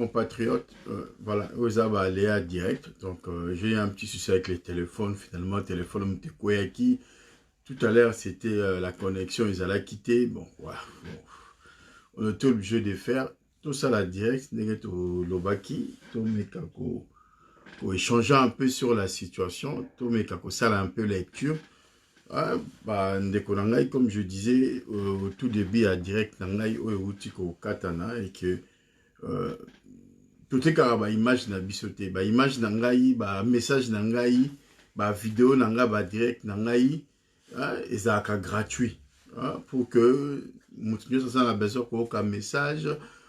compatriotes, voilà, aux aléas direct. Donc, j'ai eu un petit souci avec les téléphones. Finalement, le téléphone me qui. Tout à l'heure, c'était la connexion, ils allaient quitter. Bon, voilà. Bon. On était obligé de faire tout ça la direct. Au Lobaki, tout pour échanger un peu sur la situation. Tout ça un peu lecture. Ah, bah, comme je disais au tout début, à direct, nangai, au katana, et que tout est carrément image na bisoté, bah image nangai, bah message nangai, bah vidéo nangai, bah direct nangai, et ça gratuit, pour que nous ça a besoin qu'aucun message,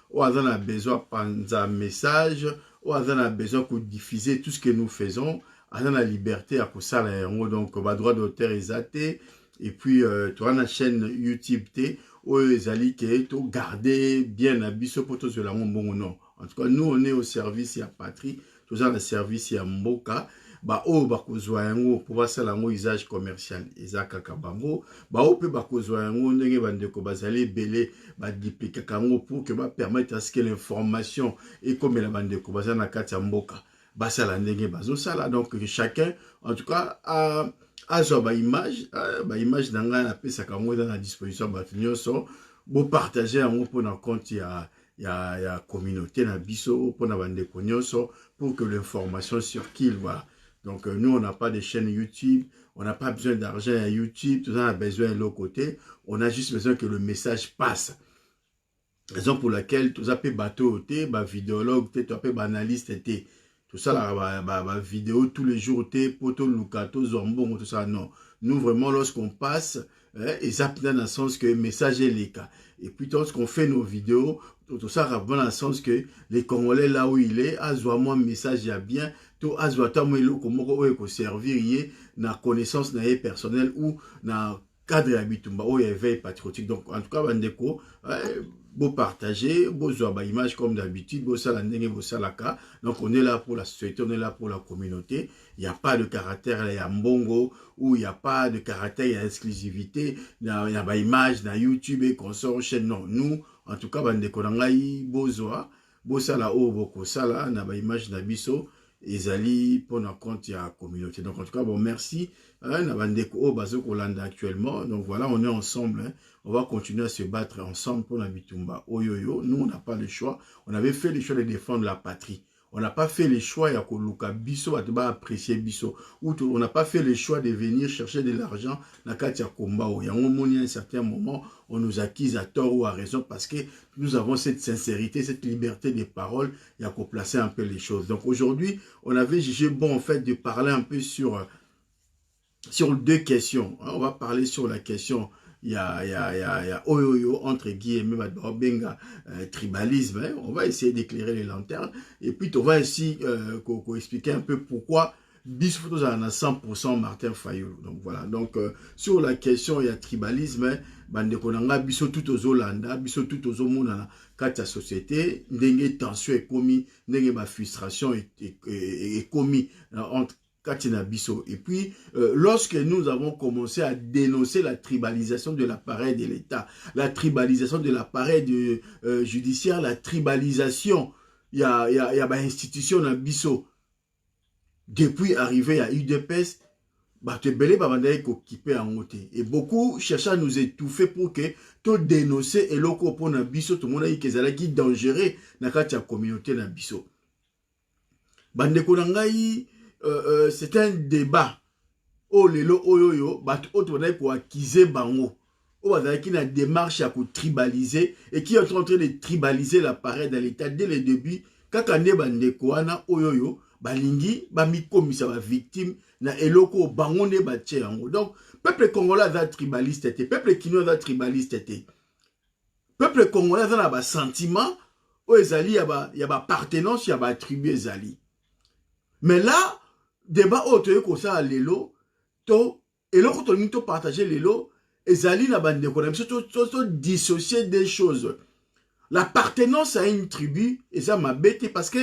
ou on a besoin de message, ou on a besoin de diffuser tout ce que nous faisons, on a la liberté à cause ça donc bah droit d'auteur exaté, et puis tu as une chaîne YouTube t, où les alliés qui ont gardé bien la biso pour tout cela bon non. En tout cas, nous, on est au service de la patrie, tout ça, le service de Mboka. Bah, oh, bah, kozwa yango, pour voir ça, l'ango usage commercial. Eza kaka bango. Bah, oh, peut, bah, kozwa yango, ndenge bandeko, bazali belé, bah, dupliquer kango, pour que, bah, permettre à ce que l'information, et comme la bandeko, bazali na kati ya mboka, bah, ça, la ndenge, bazo, ça, là. Donc, chacun, en tout cas, a bah, image d'anga, la paix, ça, kango, dans la disposition, bah, nyonso, bon, partager yango, pour na compte, il y a communauté na biso pour pour que l'information circule, voilà. Donc nous on n'a pas de chaîne YouTube, on n'a pas besoin d'argent à YouTube, tout ça on a besoin de l'autre côté, on a juste besoin que le message passe. Raison pour laquelle tout ça peut bateau, bah vidéologue, tout ça peut analyste, tout ça la vidéo tous les jours, poto lukato zombon, tout ça non. Nous vraiment lorsqu'on passe, et ça dans le sens que le message est les cas. Et puis lorsqu'on fait nos vidéos, tout ça va dans le sens que les Congolais là où il est, azwa moi message ya bien, tout azwa ta moi lo comment ko servir yé na connaissance na personnel ou na cadre habitumba ou éveil patriotique. Donc en tout cas bandeko, beau partager, beau zoaba image comme d'habitude, beau salandenge, beau salaka. Donc on est là pour la société, on est là pour la communauté. Il n'y a pas de caractère, il y a mbongo, ou il n'y a pas de caractère, il y a exclusivité, il y a pas image, dans YouTube et qu'on sort chaîne. Non, nous, en tout cas, bandeko nangai, beau zoa, beau sala o, beau sala, na ba image na biso, ezali pour notre compte, il y a la communauté. Donc en tout cas, bon, merci. Na bandeko o, bazo kolanda actuellement. Donc voilà, on est ensemble, hein. On va continuer à se battre ensemble pour la Bitumba. Oyoyo, nous, on n'a pas le choix. On avait fait le choix de défendre la patrie. On n'a pas fait le choix de Koluka Biso, à apprécier Biso. On n'a pas fait le choix de venir chercher de l'argent dans Katia Kombao. Il y a un certain moment, on nous accuse à tort ou à raison parce que nous avons cette sincérité, cette liberté de parole. Il y a qu'à placer un peu les choses. Donc aujourd'hui, on avait jugé bon, en fait, de parler un peu sur deux questions. On va parler sur la question. Il y a oyoyo entre guillemets benga tribalisme, hein. On va essayer d'éclairer les lanternes et puis on va aussi expliquer un peu pourquoi Bisfotos en a 100% Martin Fayulu. Donc voilà, donc sur la question il y a tribalisme, bande konanga biso tout aux Hollanda, biso tout aux mona kata société, ndenge tension est commis, ndenge ba frustration est commis entre Katina Bisso. Et puis, lorsque nous avons commencé à dénoncer la tribalisation de l'appareil de l'État, la tribalisation de l'appareil judiciaire, la tribalisation, il y a une institution dans Bisso. Depuis arrivé à UDPS, et beaucoup cherchent à nous étouffer pour que tout dénoncer et loko pour na Bisso, tout le monde a dit que c'est dangereux dans la communauté na Bisso. Bande konangai, c'est un débat. Oh lelo oyoyo, bat autre pour acquiser bango. Oh qui a une démarche à tribaliser et qui est en train de tribaliser l'appareil de l'État dès le début. Quand on est bande koana oyoyo, balingi bami komisa ba victime na eloko bango ne batie yango. Donc peuple congolais va tribaliste était, peuple kinois va tribaliste était. Peuple congolais va ba sentiment, o ezali ya ba appartenance ya ba attribut ezali. Mais là, débat autre que ça, l'élo, et l'autre que tu partager l'élo, et Zali na bande de dissocier des choses. L'appartenance à une tribu, et ça m'a bêté parce que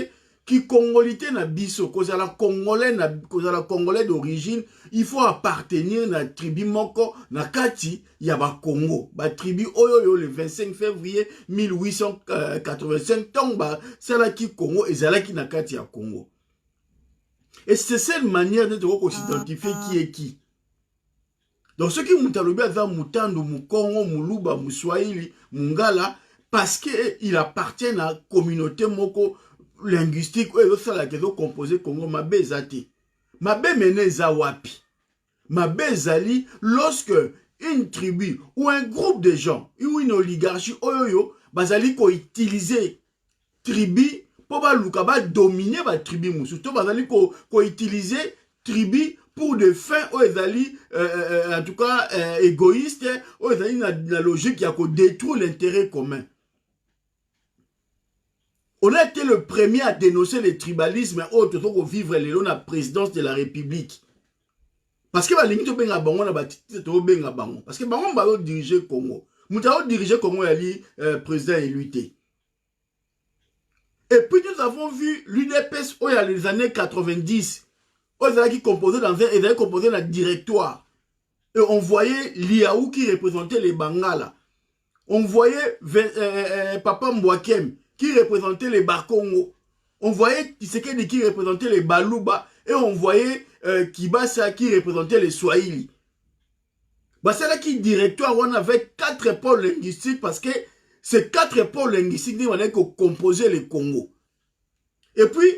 qui congolité na biso, kozala congolais d'origine, il faut appartenir na tribu moko na kati ya ba Congo. Ba tribu oyo le 25 février 1885 tomba sala ki Congo ezala ki na kati ya Congo. Et c'est cette manière de s'identifier qui est qui. Donc ceux qui mutalobi aza mutandu, mukongo, muluba, muswahili, mungala, parce qu'il appartient à la communauté moko linguistique où il la question composée Congo mabe ezati. Mabe mene eza wapi. Mabe ezali lorsque une tribu ou un groupe de gens ou une oligarchie oyoyo bazali ko utiliser tribu pour baluka ba dominer ba tribu musu. To bazali ko utiliser tribu pour des fins où ezali en tout cas égoïste, où ezali na logique qui a ko détruire l'intérêt commun. On a été le premier à dénoncer le tribalisme et autres pour vivre la présidence de la République. Parce que parce que bango va diriger Congo. Mouta diriger Congo yali président élu. Et puis nous avons vu l'UDPS où il y a les années 90. Où ils composé dans un directoire. Et on voyait Liaou qui représentait les Bangala. On voyait Papa Mbwakem qui représentait les Bakongo. On voyait Tshisekedi qui représentait les Baluba. Et on voyait Kibasa qui représentait les Swahili. C'est là qui directoire, on avait 4 pôles linguistiques parce que ces 4 pôles linguistiques, on a composé le Congo. Et puis,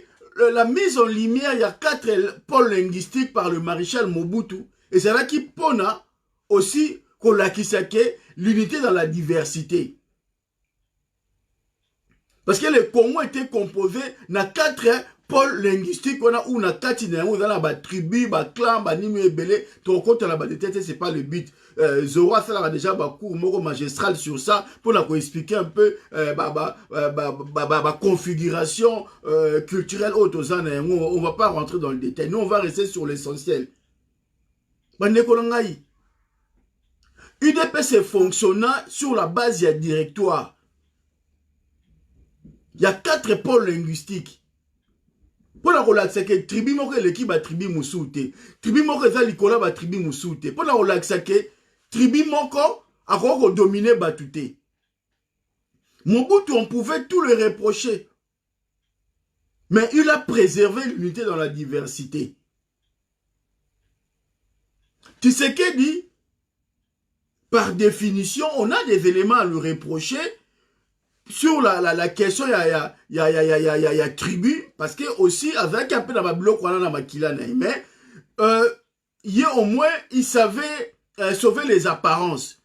la mise en lumière, il y a 4 pôles linguistiques par le maréchal Mobutu. Et c'est là qui pona aussi qu'on l'a l'unité dans la diversité. Parce que le Congo était composé de 4 pôles linguistiques où on a 4 tribu, clan, nimi ebele, ton compte la tête, c'est pas le but. Zora ça a déjà cours magistral sur ça pour nous expliquer un peu configuration culturelle autre. On va pas rentrer dans le détail. Nous on va rester sur l'essentiel. UDPS fonctionnant sur la base du directoire. Il y a 4 pôles linguistiques. Pour la relaxer que tribu moko l'équipe ba tribu musoute. Tribu moko za likola ba tribu musoute. Pour la relaxer que tribu moko a dominer batute. Mobutu on pouvait tout le reprocher. Mais il a préservé l'unité dans la diversité. Tshisekedi, par définition, on a des éléments à lui reprocher sur la question il y a tribu parce que aussi avec un peu dans ma bloc on a makila mais au moins il savait sauver les apparences.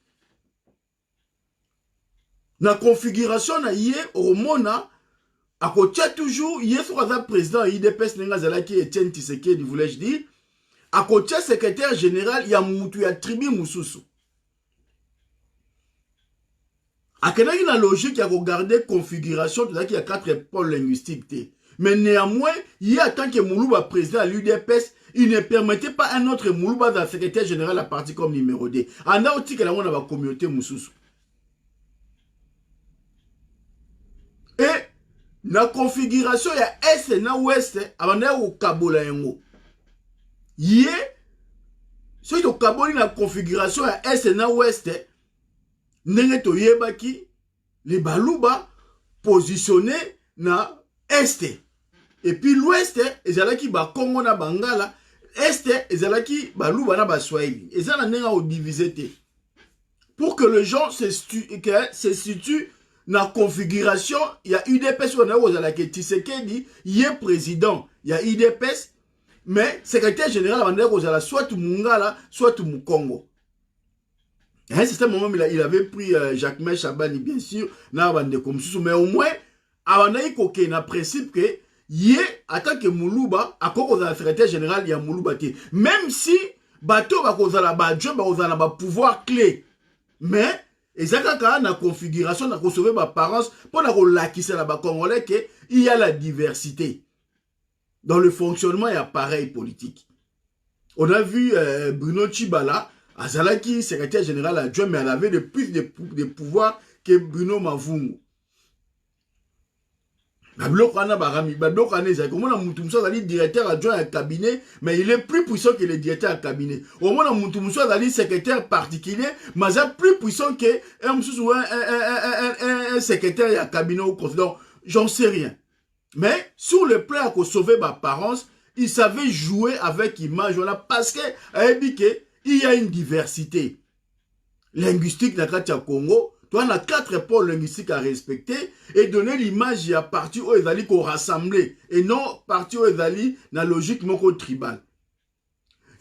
La configuration na au mona à côté toujours sur le président IDPS n'engazala qui Etienne Tshisekedi voulais-je dire à côté secrétaire général il y a mutu ya tribu mususu. À quelle la logique à regarder configuration, il y a 4 pôles linguistiques. Mais néanmoins, il y a tant que Moulouba président à l'UDPS, il ne permettait pas un autre Moulouba dans le secrétaire général à partir comme numéro 2. En a aussi que la communauté Moussous. Et la configuration, il y a Est et Ouest, avant au Kabola Yango. Il y a, ce qui est au Kabola, la configuration, il y a Est et Ouest. Ndenge toyebaki les baluba positionnés na est et puis l'ouest ezalaki ba Congo na Bangala est ezalaki baluba na baswahili ezala nenga o diviser pour que les gens se situent na configuration il y a UDPS on a ozalaki Tshisekedi il est président il y a UDPS mais secrétaire général bandeko ozala soit Mungala soit Mukongo. À un certain moment, il avait pris Jacques Chabani, bien sûr, mais au moins, avant qu'il y ait un principe que, en tant que Moulouba, à cause de la secrétaire générale, il y a Moulouba. Même si, bateau, il y a un pouvoir clé. Mais, exactement, la configuration, la conserver ma parence, pour la Congolais, il y a la diversité. Dans le fonctionnement, il y a pareil politique. On a vu Bruno Tshibala, Azalaki, secrétaire général adjoint, mais elle avait plus de pouvoir que Bruno Mavungu. Directeur adjoint à cabinet, mais il est plus puissant que le directeur à cabinet. Au moins, un secrétaire particulier, mais il est plus puissant que un secrétaire à cabinet au conseil. Donc, j'en sais rien. Mais sur le plan pour sauver ma parence, il savait jouer avec l'image parce que il y a une diversité linguistique dans le Congo. Tu as 4 pôles linguistiques à respecter et donner l'image à partir où ils allaient rassembler et non partir où ils allaient dans la logique tribale.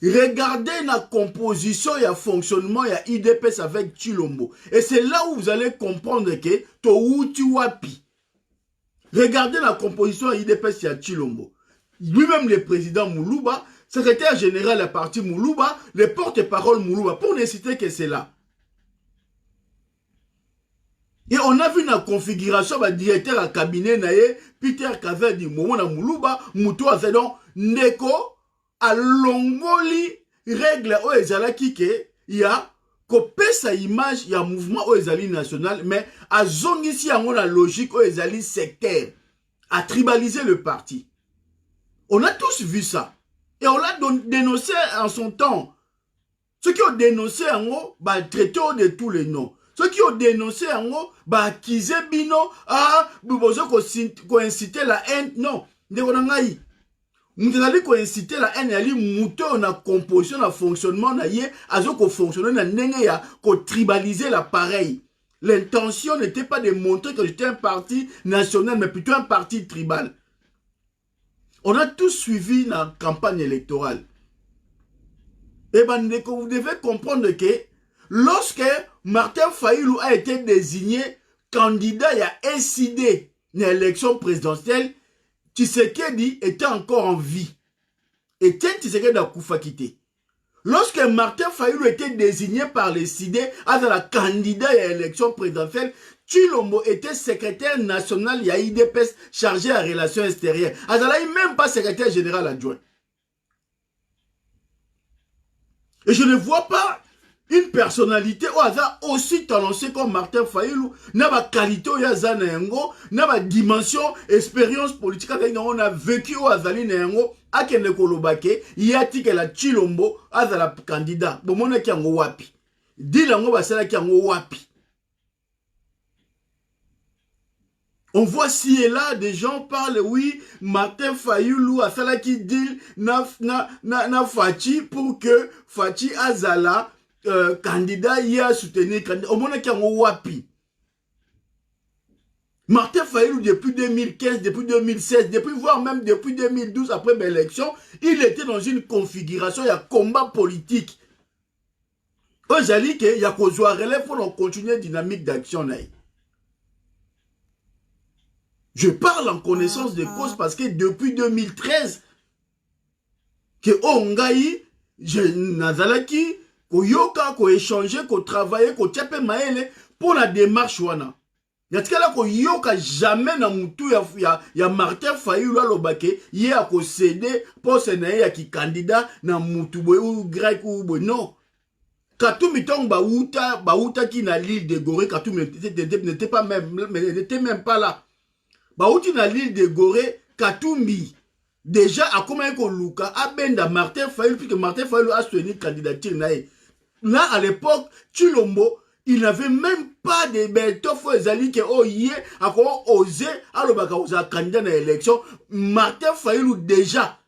Regardez la composition et le fonctionnement de IDPS avec Tshilombo. Et c'est là où vous allez comprendre que tu wapi. Regardez la composition de l'IDPS de Tshilombo. Lui-même le président Moulouba, secrétaire général de la partie Moulouba, le porte-parole Moulouba, pour ne citer que c'est là. Et on a vu la configuration du directeur à cabinet Peter Kavedi Momona Moulouba, Moutou Azedon, Neko, à Longoli, règle au Ezalaki ke, il y a copé sa image, il y a mouvement au Ezali national, mais à zone ici, on a la logique au Ezali sectaire, à tribaliser le parti. On a tous vu ça. Et on l'a dénoncé en son temps. Ceux qui ont dénoncé en haut, bah, traité de tous les noms. Ceux qui ont dénoncé en haut, bah, Kizé Bino, ah, vous inciter la haine. Non, vous allez inciter la haine, vous mouter on a composition, on a fonctionnement, on a fonctionner, on a tribaliser l'appareil. L'intention n'était pas de montrer que j'étais un parti national, mais plutôt un parti tribal. On a tous suivi la campagne électorale. Et ben, vous devez comprendre que lorsque Martin Fayulu a été désigné candidat à SID dans l'élection présidentielle, Tshisekedi était encore en vie. Et Tshisekedi a Koufa quitté. Lorsque Martin Fayulu était désigné par les SID à la candidat à l'élection présidentielle, Tshilombo était secrétaire national de l'IDPS chargé à relations extérieures. Azala n'est même pas secrétaire général adjoint. Et je ne vois pas une personnalité où Aza aussi talentueux comme Martin Fayulu, n'a pas qualité où Aza Nengo, n'a pas dimension, expérience politique avec on a vécu où Azali Nengo, à Kende Kolobake, y a que la Tshilombo, Azala candidat. Bon, mon qui en wapi. Dis l'ango basala qui en wapi. On voit ci et là, des gens parlent, oui, Martin Fayulu a fait qui dit na Fachi pour que Fachi Azala, candidat, y a soutenu candidat. Au moins, qu'il y a un wapi. Martin Fayulu, depuis 2015, depuis 2016, voire même depuis 2012, après l'élection, il était dans une configuration, il y a combat politique. Aujourd'hui, il y a qu'on soit relève pour continuer dynamique d'action. Je parle en connaissance de cause parce que depuis 2013, que Ongaï, Nazalaki, ko yoka, ko échanger, ko travailler, ko tchape maele pour la démarche wana. Yatkala ko yoka jamais na mutu ya Martin Fayulu alobake, ye a ko céder pour senaye ya ki candidat na mutu boy ou grec ou boy. Non. Katoumi tong bauta ki na l'île de Gorée, Katoumi n'était pas même pas là. Baouti na l'île de Gorée, Katumbi, déjà a comment qu'on Luka, a benda Martin Fayulu, puisque Martin Fayulu a soutenu la candidature. Là, à l'époque, Tshilombo, il n'avait même pas de Beltofo Ezali qui a osé, alors baka osa candidat dans l'élection. Martin Fayulu déjà.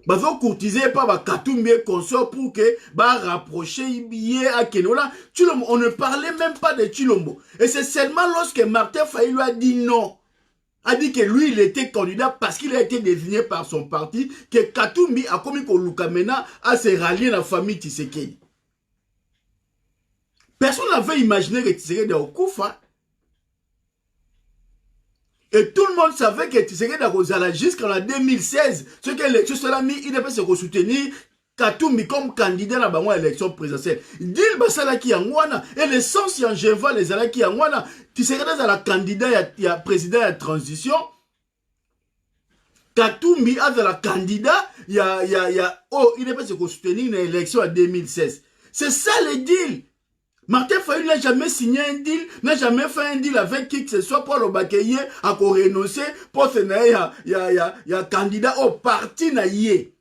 Bazo courtiser par Katumbi consort pour que rapprocher Ibiye à Kenola. Tshilombo, on ne parlait même pas de Tshilombo. Et c'est seulement lorsque Martin Fayulu a dit non, a dit que lui il était candidat parce qu'il a été désigné par son parti, que Katumbi a commis que Lukamena a se rallié à la famille Tshisekedi. Personne n'avait imaginé que Tshisekedi a Koufa. Et tout le monde savait que Tshisekedi a Kozala jusqu'en 2016. Ce que l'élection sera mis, il devait se soutenir Katumbi comme candidat à l'élection présidentielle. Dil Basala qui en wana, et l'essence en Geneva, les ala qui en wana, Tshisekedi a la candidat, il y a président de transition. Katumbi a la candidat, il devait se soutenir une élection en 2016. C'est ça le deal. Martin Fayulu n'a jamais signé un deal, n'a jamais fait un deal avec qui que ce soit pour le baquer, à renoncer, pour ce y a candidat au parti na yé.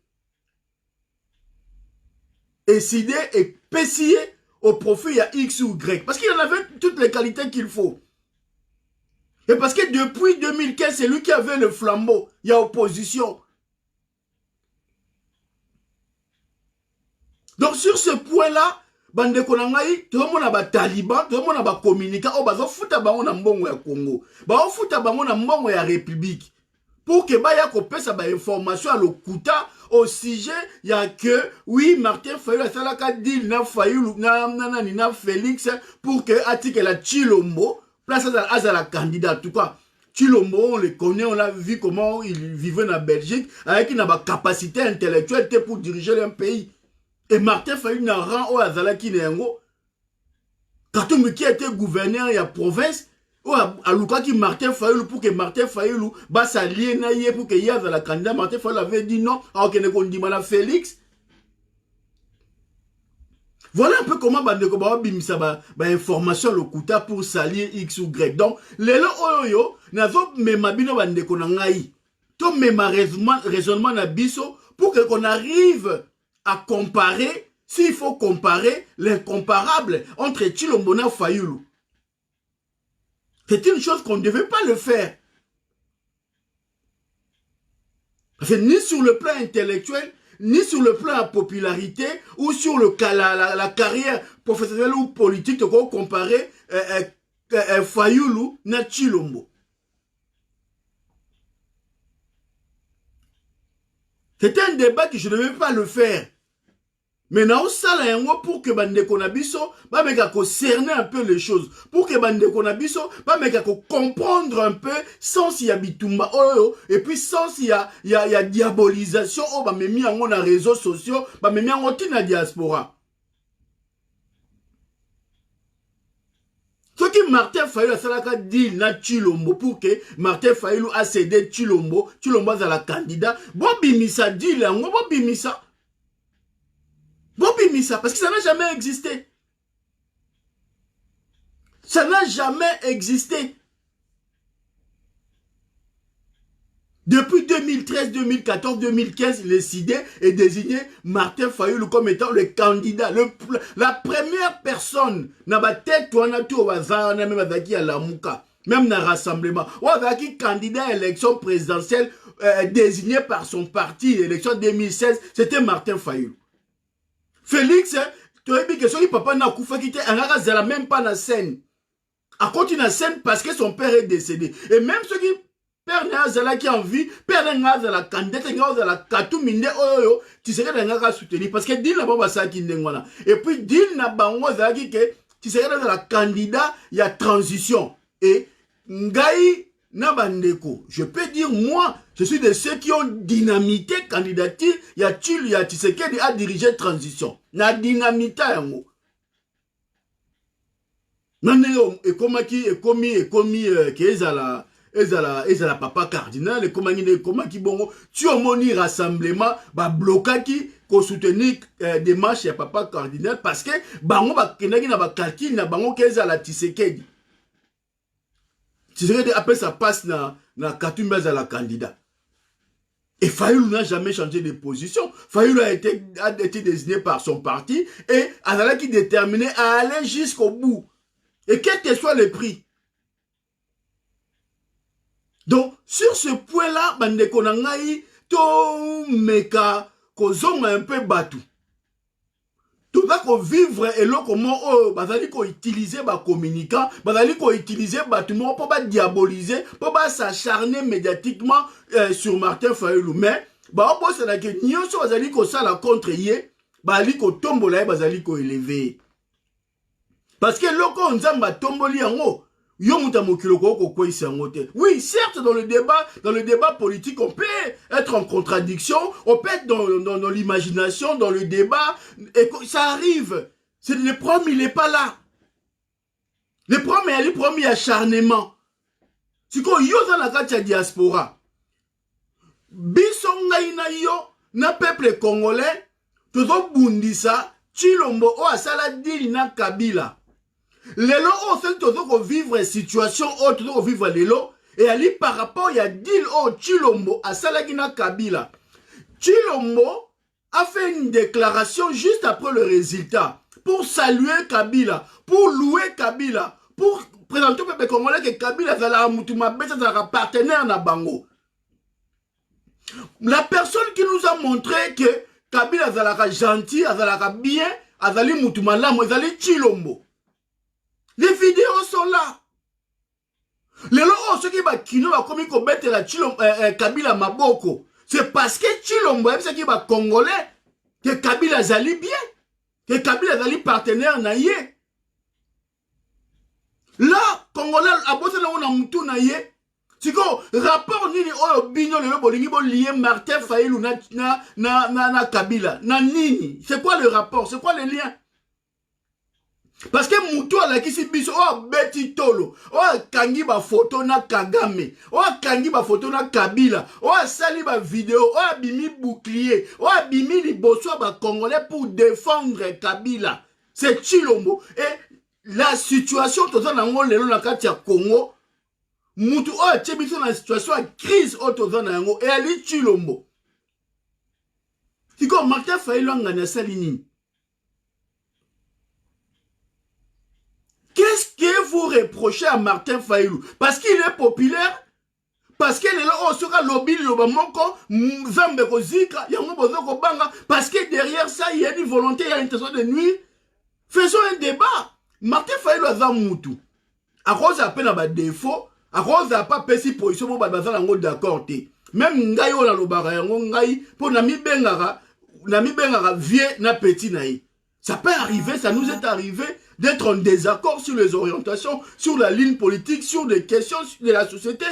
Décidé et pessier au profit, il y a X ou Y. Parce qu'il en avait toutes les qualités qu'il faut. Et parce que depuis 2015, c'est lui qui avait le flambeau. Il y a opposition. Donc sur ce point-là, bande konangai, tout le monde a ba taliban, tout le monde a ba communicant, oh bazo futa bango na mbongo ya Congo. Ba futa bango na mbongo ya République. Pour que ba ya kopé sa ba information à l'okuta au sujet, il y a que oui, Martin Fayulu a salaka dit na Fayulu na Félix pour que article la Chilombo place à la candidat. En tout cas, Chilombo, on le connaît, on a vu comment il vivait en Belgique avec une capacité intellectuelle pour diriger un pays. Et Martin Fayulu n'a rang au Azalaki Nengo. Katumbi qui était gouverneur de la province, à Lukaki Martin Fayulu pour que Martin Fayulu s'allier naïe pour que Yaz la candidat. Martin Fayulu avait dit non, alors qu'il ne dit pas Félix. Voilà un peu comment Bandeko Bawa bimisa ba information le kuta pour s'allier X ou Y. Donc, lelo oyo, nazo memabino Bandeko nangai. To mema raisonnement na biso pour que qu'on arrive à comparer, s'il faut comparer l'incomparable entre Chilombo et Fayulu. C'est une chose qu'on ne devait pas le faire. Parce que ni sur le plan intellectuel, ni sur le plan de la popularité, ou sur la carrière professionnelle ou politique, de comparer Fayulu et Chilombo. C'était un débat que je ne devais pas le faire. Maintenant, ça là pour que Bandeko Nabiso, bah mais qu'on cerner un peu les choses, pour que Bandeko Nabiso, bah mais qu'on comprendre un peu sans il y a bitumba et puis sans il y a diabolisation, oh bah mais mis en les réseaux sociaux, bah mais mis en la diaspora. Ce qui Martin Fayulu a salaka dit na Chilombo pour que Martin Fayulu a cédé Chilombo a la candidat, bon bimisa dit là, bon bimisa. Bobimisa, parce que ça n'a jamais existé. Ça n'a jamais existé. Depuis 2013, 2014, 2015, le CIDE est désigné Martin Fayulu comme étant le candidat, la première personne n'a pas tête ou n'a tout au hasard, n'a même avec à la Mouka, même dans le rassemblement, ou avec candidat à l'élection présidentielle désigné par son parti, l'élection 2016, c'était Martin Fayulu. Félix, tu as dit que son papa n'a pas quitté, il n'a même pas la scène. A continué la scène parce que son père est décédé. Et même ceux qui père n'a qui en vie, père n'a la candidate, n'a la katou minde oyo, tu serais n'a soutenir parce que dit la baba ça qui n'engwana. Et puis dit n'a bango zaki que tu serais dans la candidat, il y a transition. Et ngai na bandeko, je peux dire moi, je suis de ceux qui ont dynamité candidature, il y a Tshisekedi à diriger transition. Na dynamité yango. Naneo ekomaki ezala papa cardinal ekomaki bongo tu omoni rassemblement ba blokaki ko soutenir démarche ya papa cardinal parce que bango bakendaki na ba calcul na bango kezala Tshisekedi. Tshisekedi après ça passe na Katumbi la candidat. Et Fayulu n'a jamais changé de position. Fayulu a été désigné par son parti et Azala qui déterminé à aller jusqu'au bout. Et quel que soit le prix. Donc, sur ce point-là, Bandeko Nangai, to meka, kozonga un peu batou. Tout ça qu'on vivre et là comment bazali ko utiliser ba communicant, bazali ko utiliser bâtiment pour pas diaboliser, pour pas s'acharner médiatiquement sur Martin Fayulu. Mais ba on pense que nyonso bazali ko sala contre yé, bazali ko tombola bazali ko élever. Parce que loko nzamba tomboli yango, yo muta mokilo ko kwesi yango te. Oui, certes dans le débat politique on peut être en contradiction, on peut être dans l'imagination, dans le débat et ça arrive. C'est le problème, il n'est pas là. Le problème il y a acharnement. C'est que yo dans la carte diaspora. Biso ngai na yo na peuple congolais, tozo bundisa Chilombo o asala dili na Kabila. Lelo o sen tozo vivre situation o tozo vivre lelo et ali par rapport ya deal o Tshilombo à Salagina Kabila. Tshilombo a fait une déclaration juste après le résultat pour saluer Kabila, pour louer Kabila, pour présenter au peuple congolais que Kabila zala mutuma besa zala partenaire na bango. La personne qui nous a montré que Kabila zala gentil, zala bien, azali mutuma lamo, azali Tshilombo. Les vidéos sont là. Les gens ceux qui va kino va comme ko bête la Kabila maboko. C'est parce que Tshilombo c'est qui va congolais que Kabila zali bien, que Kabila zali partenaire na ye. Là congolais abosa na ona mutu na ye. Siko rapport nini oyo bino le bolingi bo lié Martin Fayulu na Kabila. Na nini? C'est quoi le rapport? C'est quoi le lien? Parce que Moutou a la kisi biso, oh beti tolo, oh kangi ba photo na Kagame, oh kangi ba photo na Kabila, oh sali ba vidéo, oh bimi bouclier, oh bimi liboso ba congolais pour défendre Kabila. C'est Tshilombo. Et la situation toza na ngo lelo na kati ya Congo, Moutou oh tchebiso na situation de crise oh toza na ngo, et ali Tshilombo. Siko Martin Fayulu ngana sali nini? Qu'est-ce que vous reprochez à Martin Fayulu? Parce qu'il est populaire? Parce qu'il est là, oh, sera lobby, parce que derrière ça, il y a une volonté, il y a une intention de nuire. Faisons un débat. Martin Fayulu a Zamoutou. À cause à peine à défaut, à cause à pas pessi position, pour bazar d'accord. Même Ngaï, on a le barra, Ngaï, pour Nami Bengara, vieux, na petit naï. Ça peut arriver, ça nous est arrivé d'être en désaccord sur les orientations, sur la ligne politique, sur des questions de la société.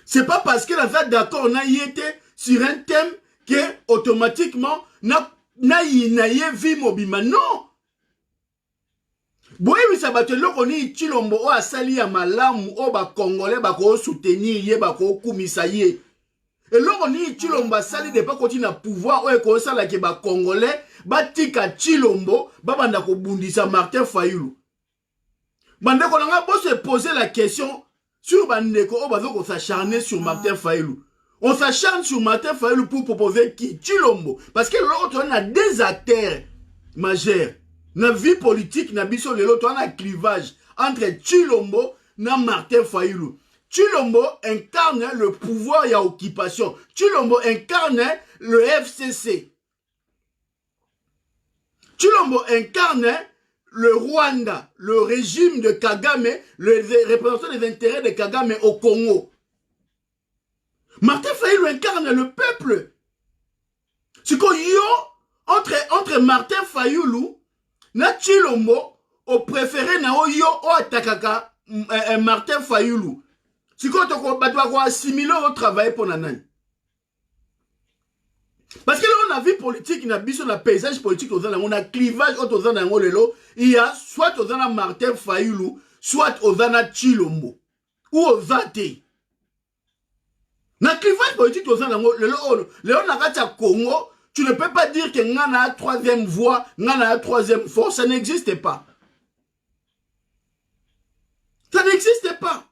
C'est pas parce que la fait d'accord on a y été sur un thème que automatiquement na y vie mobima. Non. Boye oui ça va te l'okoni Tshilombo o asali ya malamu o ba congolais ba ko soutenir ye ba ko kumisa ye. Et là, on dit Tshilombo sali de pas continuer à pouvoir, ouais, comme ça, là, que les Congolais, batika Tshilombo, banda ko bundisa Martin Fayulu. Banda ko nga bo se poser la question sur bandeko, on va donc s'acharner sur Martin Fayulu. On s'acharne sur Martin Fayulu pour proposer qui? Tshilombo. Parce que l'autre, on a des acteurs majeurs. Dans la vie politique, na biso l'autre, on a un clivage entre Tshilombo et Martin Fayulu. Tshilombo incarne le pouvoir et l'occupation. Tshilombo incarne le FCC. Tshilombo incarne le Rwanda, le régime de Kagame, le représentant des intérêts de Kagame au Congo. Martin Fayulu incarne le peuple. C'est que entre Martin Fayulu na Tshilombo, au préféré na yo o atakaka Martin Fayulu. Si quand on va assimiler au travail pour nanani. Parce que là, on a vu politique, on a vu sur le paysage politique, on a clivage autour de lelo. Il y a soit aux Martin Fayulu, soit aux Tshilombo, ou aux Zate. Na clivage politique aux lelo, na Congo, tu ne peux pas dire que ngana a troisième voie, ngana a troisième force, ça n'existe pas. Ça n'existe pas.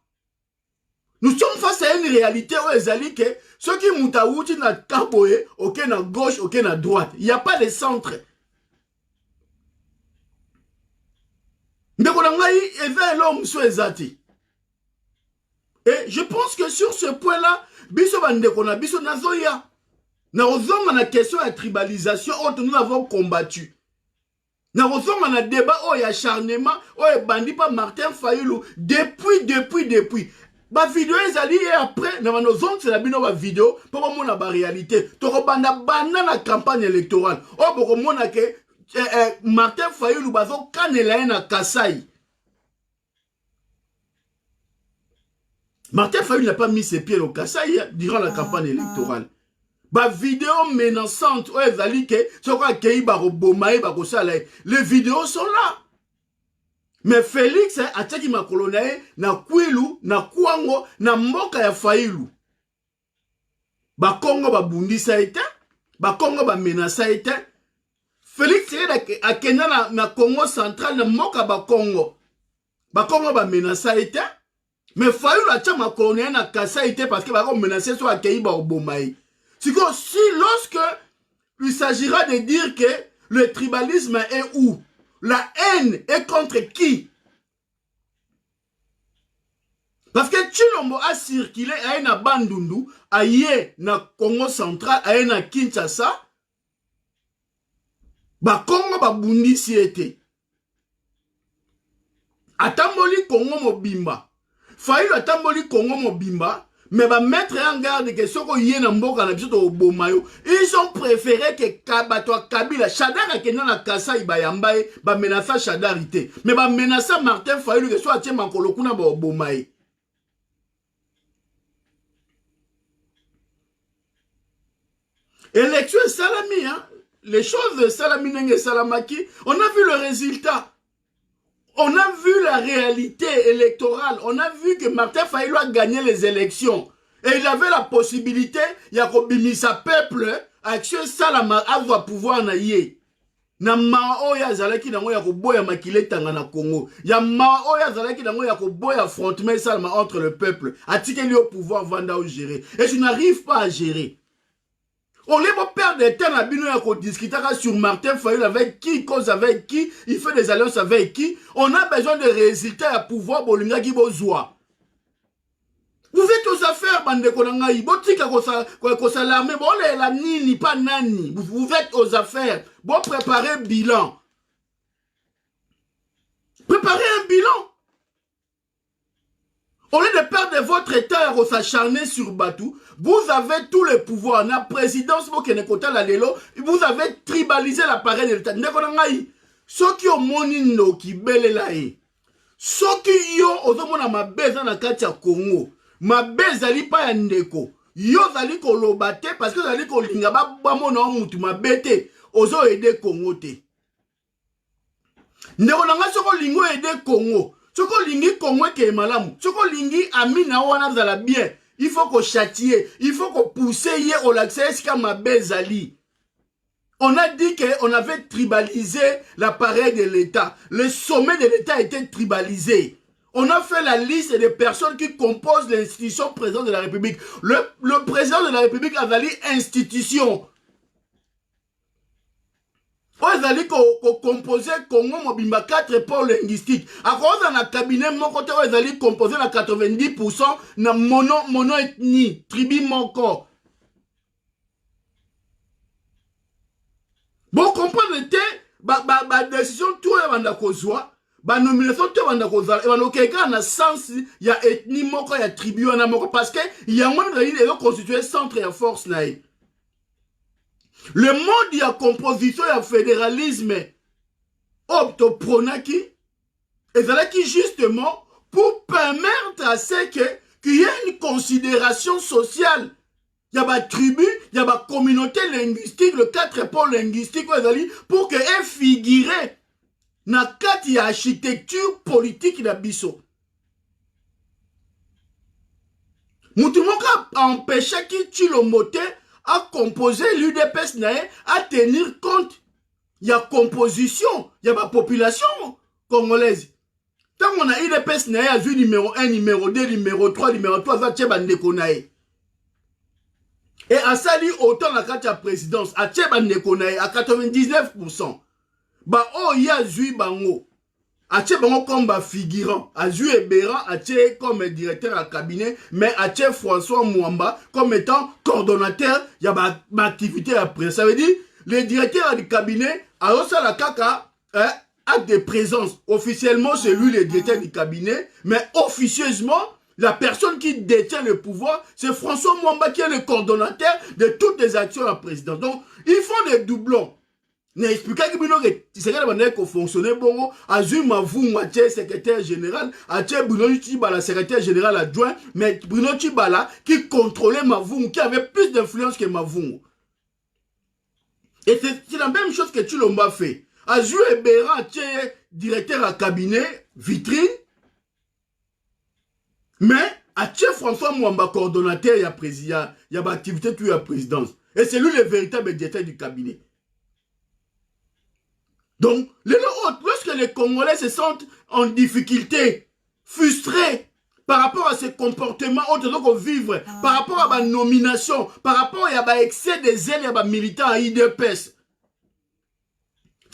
Nous sommes face à une réalité où les alliés que ceux qui moutaouti na kaboye, ok na gauche, ok na droite. Il n'y a pas de centre. Et je pense que sur ce point-là, biso bandekona, biso nazoya. Na ozonga na question de tribalisation, nous avons combattu. Na ozonga na débat, y acharnement, bandi pas Martin Fayulu, depuis. Ba vidéo ezali et après na manozong c'est la bino ba vidéo pour mona ba réalité to banda na campagne électorale boko mona ke Martin Fayulu bazo kanela na Kasai. Martin Fayulu n'a pas mis ses pieds au Kasai durant la campagne électorale. Ba vidéo menaçante ezali ke soko kei ba robomae ba ko sala les vidéos sont là. Mais Félix a tchaki makolo na Kwilu, na Kwango, na mboka ya Fayulu. Ba Congo ba bundisa ete, ba Congo ba menasa ete. Félix Tshisekedi akenda na Congo central na moka ba Congo. Ba Congo ba menasa été. Mais Fayulu a tia ma colonie na Kasa été parce que ba menacer soit accueilli ba Obomaï. Si lorsque il s'agira de dire que le tribalisme est où? La haine est contre qui? Parce que Tshilombo a circulé à na Bandundu, aye na Congo central, aye na Kinshasa. Ba Congo ba bundi si été. Atamboli Congo mobimba. Fayulu atamboli Congo mobimba. Mais ba mettre en garde que soko yé na mboka na biso to bomayo, ils ont préféré que Kabatwa Kabila Shadar akenda na Kasa ibayambaye ba menaça Shadarité. Mais ba menaça Martin Fayulu que soit tie mankolo kuna ba bomaye. Élection Salami, hein? Les choses de Salami Nenge Salamaki, on a vu le résultat. On a vu la réalité électorale. On a vu que Martin Fayulu a gagné les élections. Et il avait la possibilité, Yakobimi sa peuple, action Salama, avoir pouvoir na yé. Na maoya zalaki nango yakoboya makile tanga na Congo. Ya maoya zalaki nango yakoboya affrontement Salama entre le peuple. Atikeli au pouvoir vanda ou gérer. Et je n'arrive pas à gérer. On les va perdre des temps à Bino à discuter sur Martin Fayulu avec qui, cause avec qui, il fait des alliances avec qui. On a besoin de résultats à pouvoir Bolinga qui besoin. Vous êtes aux affaires, bande de Konangaï. Botika kosa l'armée, bon la nini, pas nani. Vous êtes aux affaires. Bon, préparez un bilan. Préparez un bilan. Au lieu de perdre votre état et s'acharner sur Batou, vous avez tous les pouvoirs. La présidence, vous avez tribalisé l'appareil de l'État. Ceux qui ont monino qui belle laé. Ceux qui ont ozomona mabeza na kati ya Congo. Mabeza li pa ya ndeko. Yo zali ko lobate parce que zali ko linga ba mona mutu mabete. Ozo aider Congo te. Ndeko nanga soko lingo aider Congo. Soko lingi Congo ke malamu. Soko lingi amina wana zala bien. Il faut qu'on châtie. Il faut qu'on pousse au l'accès comme mabezali. On a dit qu'on avait tribalisé l'appareil de l'État. Le sommet de l'État était tribalisé. On a fait la liste des personnes qui composent l'institution président de la République. Le président de la République a valu institution. On a dit qu'on composait Congo Mobimba 4 pôles linguistiques. À cause d'un cabinet, mon côté, on a dit composé à 90% na mono ethnie, tribu mon corps. Bon, comprenez, la décision, tout est en accord. La nomination, tout est en accord. Et on a un sens, il y a ethnie, il y a tribu, parce qu'il y a un monde qui est constitué centre et force. Le monde, il y a composition, il y a fédéralisme. Optopronaki. Et c'est là qui, justement, pour permettre à ce qu'il y ait une considération sociale. Il y a ma tribu, il y a ma communauté linguistique, le 4 pôles linguistiques, pour qu'elle figure dans quatre architecture politique de Bisso. Moutumoka a empêché qui tue le moté à composer l'UDPS à tenir compte. Il y a composition, il y a ma population congolaise. Tant qu'on a UDPS il y a numéro 1, numéro 2, numéro 3, numéro 3, ça tient bandekonae. Et à ça, autant la carte à présidence, à Tchèban Nekonae, à 99%. Bah, oh, il y a Zui Bango. À Tchèban comme figurant. À Zui Ebera, à Tchè comme directeur à cabinet, mais à Tchè François Mouamba comme étant coordonnateur, il y a ma activité après. Ça veut dire, le directeur du cabinet, a aussi la caca, acte de présence. Officiellement, c'est lui le directeur du cabinet, mais officieusement, la personne qui détient le pouvoir, c'est François Mouamba qui est le coordonnateur de toutes les actions de la présidence. Donc, ils font des doublons. N'expliquez pas que c'est la manière qu'on fonctionne. Bon, Azul Mavou, secrétaire général, Aché Bruno Chibala, secrétaire général adjoint, mais Bruno Chibala qui contrôlait Mavou, qui avait plus d'influence que Mavou. Et c'est la même chose que Chilomba fait. Azul Ebera, Aché directeur à cabinet, vitrine. Mais, à Tchè François Mouamba, coordonnateur, il y a président, il y a activité, tout la présidence. Et c'est lui le véritable directeur du cabinet. Donc, lorsque les Congolais se sentent en difficulté, frustrés, par rapport à ces comportements autres qu'on vivre, par rapport à ma nomination, par rapport à l'excès des ailes et militants à IDPS.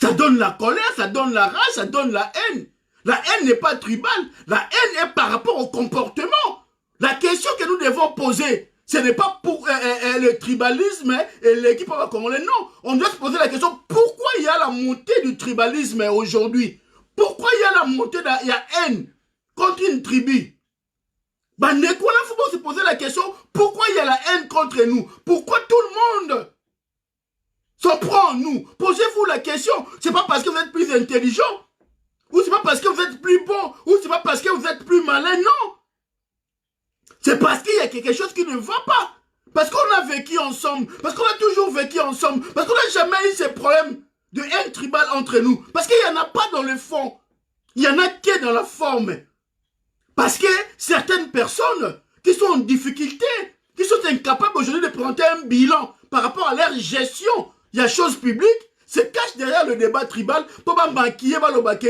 Ça donne la colère, ça donne la rage, ça donne la haine. La haine n'est pas tribale, la haine est par rapport au comportement. La question que nous devons poser, ce n'est pas pour le tribalisme et l'équipe congolaise, non. On doit se poser la question, pourquoi il y a la montée du tribalisme aujourd'hui? Pourquoi il y a la montée de la haine contre une tribu? Bah, il faut se poser la question, pourquoi il y a la haine contre nous? Pourquoi tout le monde s'en prend en nous? Posez-vous la question. C'est pas parce que vous êtes plus intelligent, ou c'est pas parce que vous êtes plus bon, ou c'est pas parce que vous êtes plus malin, non. C'est parce qu'il y a quelque chose qui ne va pas. Parce qu'on a vécu ensemble, parce qu'on a toujours vécu ensemble, parce qu'on n'a jamais eu ces problèmes de haine tribale entre nous. Parce qu'il n'y en a pas dans le fond. Il y en a que dans la forme. Parce que certaines personnes qui sont en difficulté, qui sont incapables aujourd'hui de prendre un bilan par rapport à leur gestion, il y a choses publiques, se cachent derrière le débat tribal pour maquiller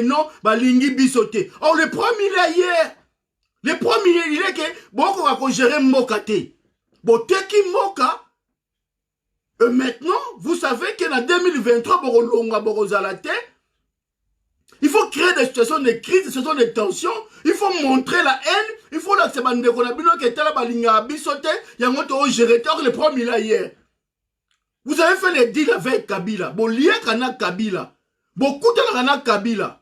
non, lingi bisoté. Or, le premier là hier, le premier il est que bon va gérer Mokate. Bon, teki Moka, maintenant, vous savez qu'en 2023, il faut créer des situations de crise, des situations de tension. Il faut montrer la haine. Il faut la semaine de Konabino qui était là, balinga bisoté. Il y a un autre géré le premier là hier. Vous avez fait les deals avec Kabila. Bon, lié kana Kabila. Beaucoup de kana Kabila.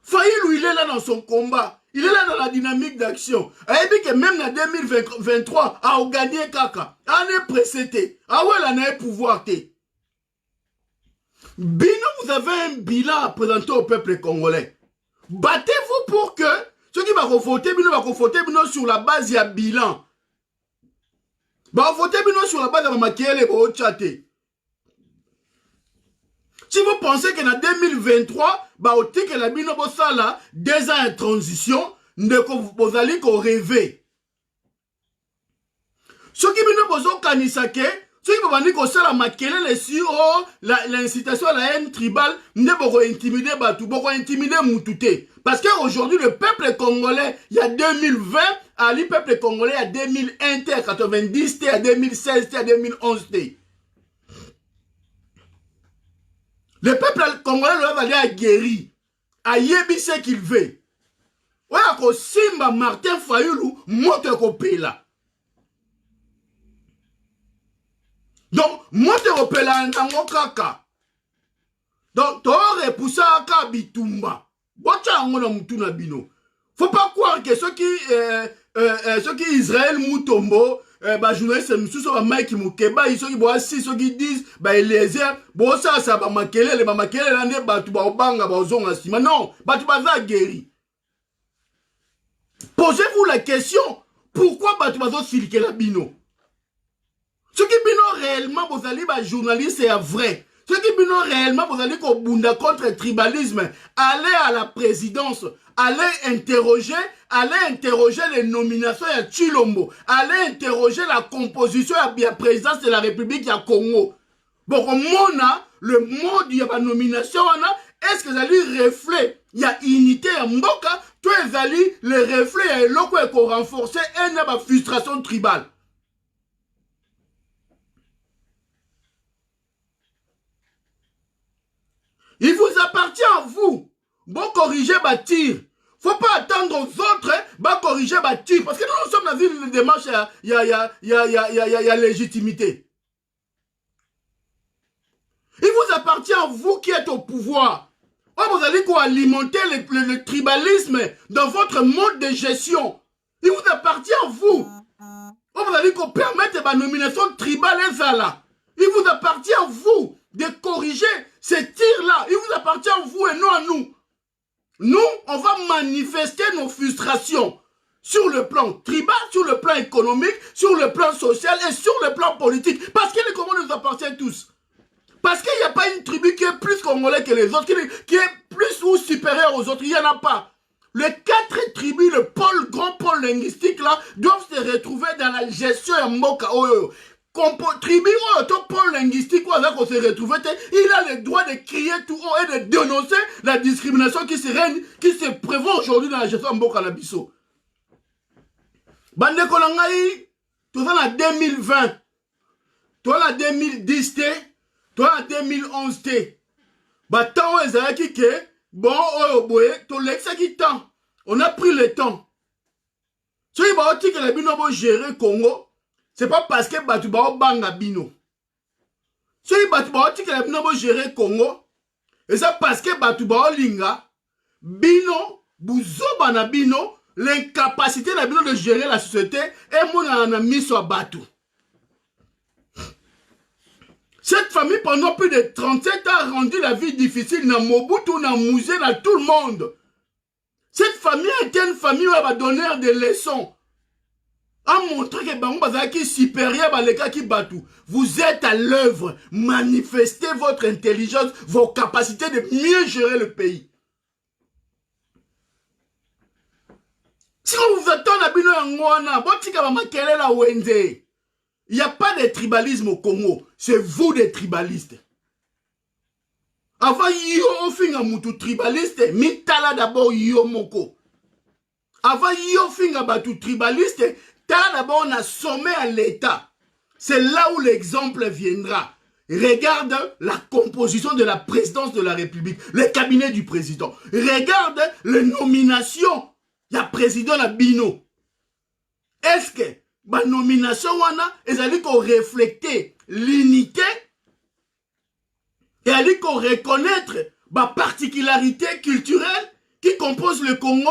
Faïlou, il est là dans son combat. Il est là dans la dynamique d'action. Il dit que même en 2023, a gagné Kaka. Année précédée. Ah ouais, là, n'a pouvoir. Bino, vous avez un bilan à présenter au peuple congolais. Battez-vous pour que ceux qui vont voter, Bino va voter Bino sur la base du bilan. Va voter Bino sur la base de Makiele et Chaté. Si vous pensez qu'en 2023, que la Bino Bossala, 2 ans de transition, vous allez rêver. Ceux qui Bino Bosso Kanisake, ceux qui vont dire que ça la Makiele sur l'incitation à la haine tribale, ne vont intimider Batou, vont intimider Moutouté. Parce qu'aujourd'hui, le peuple congolais, il y a 2020, à le peuple congolais, il y a 2001, à 90, à 2016, à 2011. Le peuple congolais va aller à guéri, à yebi ce qu'il veut. Voilà que Simba Martin Fayoulou monte au pays là. Donc, monte au pays là, kaka. Donc, tu aurais poussé à Kabitumba. Faut pas croire que ceux qui Israël Moutombo, journaliste Mike Mukeba, ceux qui boivent ceux qui disent, Eliezer, ça va makele, les makele, l'année, banga, non, batubaza guéri. Posez-vous la question, pourquoi batubazo silke la bino? Ce qui bino réellement, vous allez, journaliste, c'est vrai. Ce qui bino réellement, vous allez contre le tribalisme, allez à la présidence, allez interroger les nominations à Chilombo, allez interroger la composition à la présidence de la République du Congo. Bon, le mot de la nomination, est-ce que vous allez refléter, il y a unité à Mboka, tous les alliés, les reflets, et l'eau qu'on renforcer, et il y a une frustration tribale. Il vous appartient à vous. Bon, corriger, tir. Faut pas attendre aux autres, corriger, tir. Parce que nous sommes dans une démarche, il y a légitimité. Il vous appartient à vous qui êtes au pouvoir. Vous allez alimenter le tribalisme dans votre mode de gestion. Il vous appartient à vous. Vous allez permettre la nomination tribale et là. Il vous appartient à vous de corriger ces tirs-là. Il vous appartient à vous et non à nous. Nous, on va manifester nos frustrations sur le plan tribal, sur le plan économique, sur le plan social et sur le plan politique. Parce que les Congolais nous appartiennent tous. Parce qu'il n'y a pas une tribu qui est plus congolais que les autres, qui est plus ou supérieure aux autres. Il n'y en a pas. Les 4 tribus, le grand pôle linguistique là, doivent se retrouver dans la gestion de Mboka. tribu, pôle linguistique, il a le droit de crier tout haut et de dénoncer la discrimination qui se prévaut aujourd'hui dans la gestion de Mboka Nabiso. Bande Kolangaï, tout ça en 2020, toi en 2010, toi en 2011, tant ezalaki que, bon, to l'exa qui temps, on a pris le temps. Si vous avez que la bino va gérer Congo, c'est pas parce que batu ba banga bino. Si batu ba que la bino va gérer Congo, et c'est parce que batu ba linga bino buzoba na bino l'incapacité na bino de gérer la société et mon a mis sur batu. Cette famille pendant plus de 37 ans a rendu la vie difficile dans Mobutu, dans Mouzé, dans tout le monde. Cette famille était une famille où elle va donner des leçons. A montré que Bango Bazaki supérieur à l'état qui batou. Vous êtes à l'œuvre. Manifestez votre intelligence, vos capacités de mieux gérer le pays. Si vous vous attendez à Bino Yangwana, il n'y a pas de tribalisme au Congo. C'est vous des tribalistes. Avant yo finga mutu tribaliste, mitala d'abord yo moko. Avant yo finga batu tribaliste, tala d'abord on a sommé à l'État. C'est là où l'exemple viendra. Regarde la composition de la présidence de la République, le cabinet du président. Regarde les nominations. Il y a président la Bino. Est-ce que la nomination wana ezali ko refléter l'unité et aller qu'on reconnaître la particularité culturelle qui compose le Congo?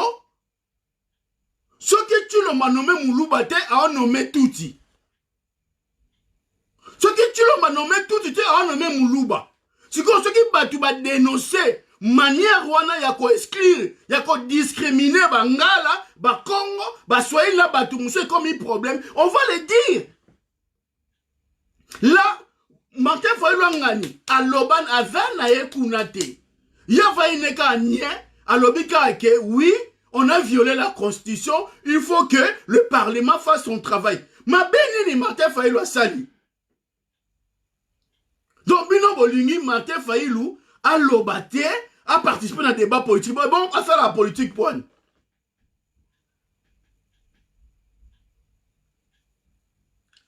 Ce que tu l'as nommé Mouloubate a nommé Touti. Ce que tu l'as nommé Touti a nommé Moulouba. Ce que tu vas dénoncer manière wana ya ko exclure, ya ko discriminer Bangala, ba Congo, ba Swahili, ba Toumousé comme un problème, on va le dire. Là, Martin Fayoulangani, Aloban Azana et Kunate. Yavaineka Nye, Alobika que oui, on a violé la constitution, il faut que le Parlement fasse son travail. Ma béni Martin Fayoulou Sali. Donc, Bino Bolingi, Martin Fayoulou, Alobate, a participé dans le débat politique. Bon, à ça la politique, point.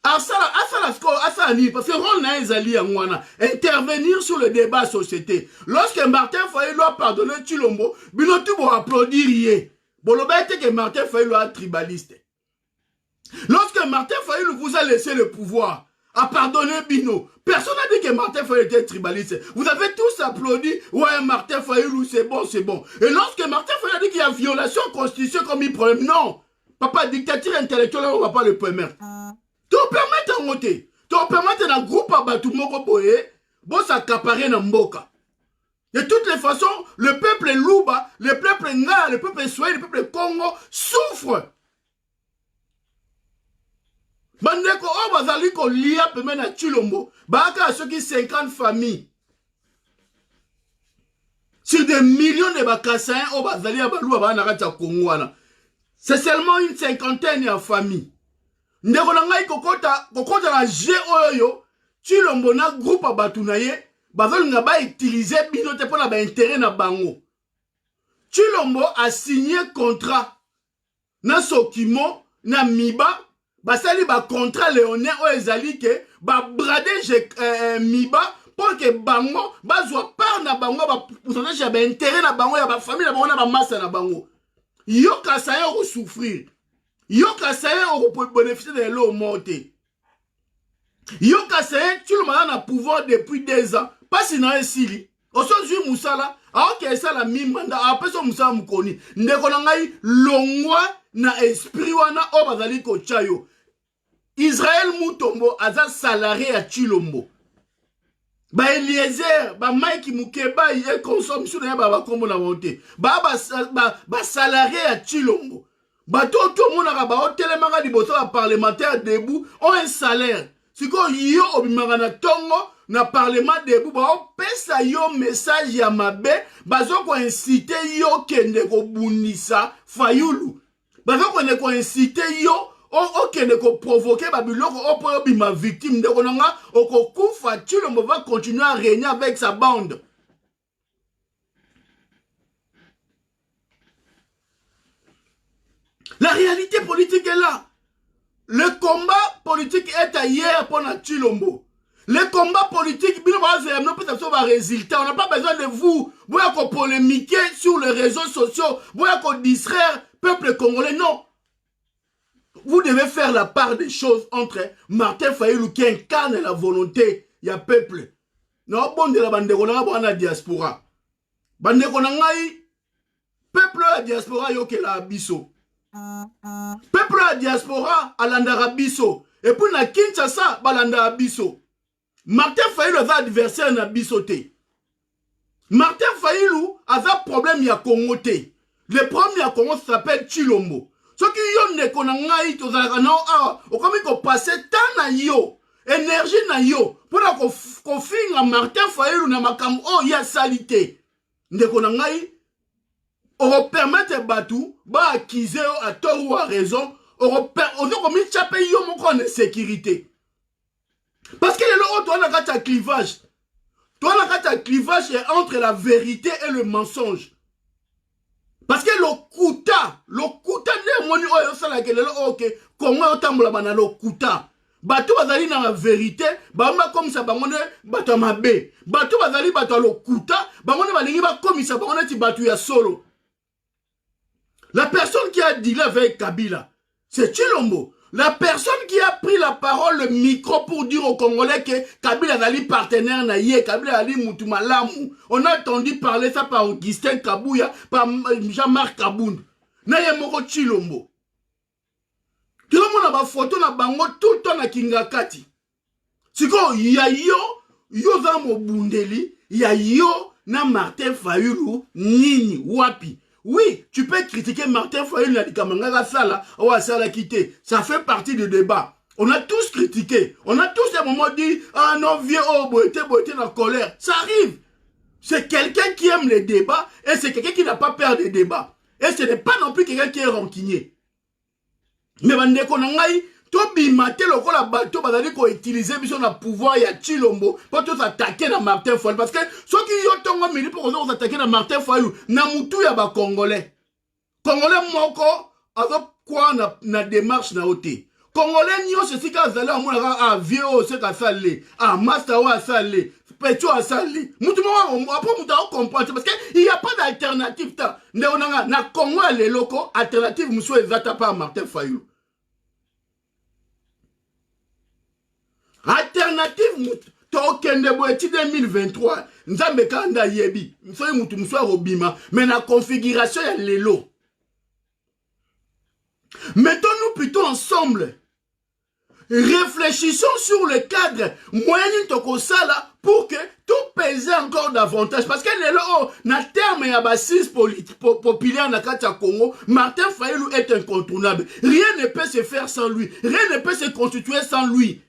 Parce que Ron intervenir sur le débat société. Lorsque Martin Fayoulou a pardonné Tshilombo, Binotu va applaudir. Boloba était que Martin Fayoulou a tribaliste. Lorsque Martin Fayoulou vous a laissé le pouvoir, a pardonné Bino, personne n'a dit que Martin Fayoulou était tribaliste. Vous avez tous applaudi, ouais, Martin Fayoulou, c'est bon, c'est bon. Et lorsque Martin Fayoulou a dit qu'il y a violation de la constitution comme un problème, non. Papa, dictature intellectuelle, on ne va pas le permettre. Tu permets de monter. Tu permets d'un groupe à Batou Moko Boye, bon s'accaparer dans Mboka. De toutes les façons, le peuple Louba, le peuple Nga, le peuple Swahili, le peuple Congo souffre. Bandeko, oh, bazali ko lia peme na Tshilombo, baka ceux qui 50 familles. Sur des millions de Bakassaïens, oh, bazali ya balou abanakata Kongwana. C'est seulement une cinquantaine de familles. Ndeko nangai kokota la G oyo, Tshilombo na groupe a batunaye, bazali nga ba utiliser binote pour na ba intérêt na bango. Tshilombo a signé contrat na Sokimo, na Miba, basali ba contrat léonien o ezali ke ba brader Miba pour que bango bazwa part na bango ba pourcentage ya ba intérêt na bango ya ba famille na bango na ba massa na bango. Yo kasaye o souffrir. Yo kasaye o bénéficier de l'eau montée. Yo kasaye tu le malade na pouvoir depuis 2 ans. Pas si na esili. Osozu musala, aoke esala mimanda, apeso musala mukoni. Ndeko na ngai longwa na esprit wana o bazali ko chayo. Israël Mutombo aza salarié à Tshilombo. Ba Eliezer, ba Mike Mukeba et consomme sur les baba comme la montée. Ba salarié à Tshilombo. Ba tout le monde a ba hôtel manga di boso parlementaire debout ont un salaire. Si ko yo obimanga na tongo na parlement debout ba pesa yo message ya mabe bazo ko inciter yo kende ko bunisa Fayoulou. Bazo ko inciter yo okende ko provoquer babiloko opo bima victime ndeko nanga okokufa Tshilombo va continuer à régner avec sa bande. La réalité politique est là. Le combat politique est ailleurs pour la Tshilombo. Le combat politique, on n'a pas besoin de vous. Vous avez polémiquer sur les réseaux sociaux. Vous avez distraire le peuple congolais. Non. Vous devez faire la part des choses entre Martin Fayulu qui incarne la volonté du peuple. Non, bon de la bande de la diaspora. Bande de peuple la diaspora yoke la abisso. Peuple la diaspora alandara biso. Et puis na Kinshasa balanda biso. Martin Fayulu a adversaire na bisoté. Martin Fayulu a problème ya Congo té. Le problème ya Congo s'appelle Tshilombo. Ce qui yon ne konangai to zalaka na o komi ko passer temps na yo, énergie na yo pour ko finga Martin Fayulu na makam o ya salité. Ndeko na ngai on permettre batu ba accuser à tort ou à raison on komi chape yo moko en sécurité. Parce que le toi na kata clivage. Toi na kata clivage est entre la vérité et le mensonge. Parce que le kuta ne moni oyo sala ke lelo ok comment otambola bana le kuta. Bato bazali na la vérité, bamba comme ça bangone bato mabe. Bato bazali bato le kuta, bangone balingi ba comme ça bangone ti bato ya solo. La personne qui a dit là avec Kabila, c'est Tshilombo. La personne qui a pris la parole, le micro pour dire aux Congolais que Kabila est partenaire naïe, Kabila est Moutoumalamu. On a entendu parler ça par Augustin Kabouya, par Jean-Marc Kabound. Naïe moko Tshilombo. Tout le monde a une photo na bango tout le temps na Kingakati. C'est quoi, ya yo za mobundeli, ya yo na Martin Fayulu, nini, wapi. Oui, tu peux critiquer Martin Fayulu na dikamanga sala, ou à sala quitté. Ça fait partie du débat. On a tous critiqué. On a tous à un moment dit, ah non, vieux, oh, boité, la colère. Ça arrive. C'est quelqu'un qui aime les débats et c'est quelqu'un qui n'a pas peur des débats. Et ce n'est pas non plus quelqu'un qui est rancunier. Mais bande konangai, to bimate loko la bateau bazali ko utiliser biso na pouvoir ya Tshilombo pour tous attaquer na Martin Fayulu parce que ceux qui yo tongo mili pour nous attaquer na Martin Fayulu na mutu ya ba congolais. Congolais moko azo quoi na démarche na oté. Congolais nyo c'est si ka zala amona a vieux c'est ka salé. Ah master wa salé. Pecho a salé. Mutu mo après mutu a comprendre parce que il y a pas d'alternative ta. Ndonanga na Congo les locaux alternative muso ezata pa Martin Fayulu. Alternative tokende boeti 2023 nzambe kanda yebi msoyi mutu mswa robima mais na configuration ya lelo. Mettons-nous plutôt ensemble. Réfléchissons sur le cadre moyen tokosala pour que tout pèse encore davantage parce que lelo na terme ya basis populaire na kati ya Congo, Martin Fayulu est incontournable. Rien ne peut se faire sans lui, rien ne peut se constituer sans lui.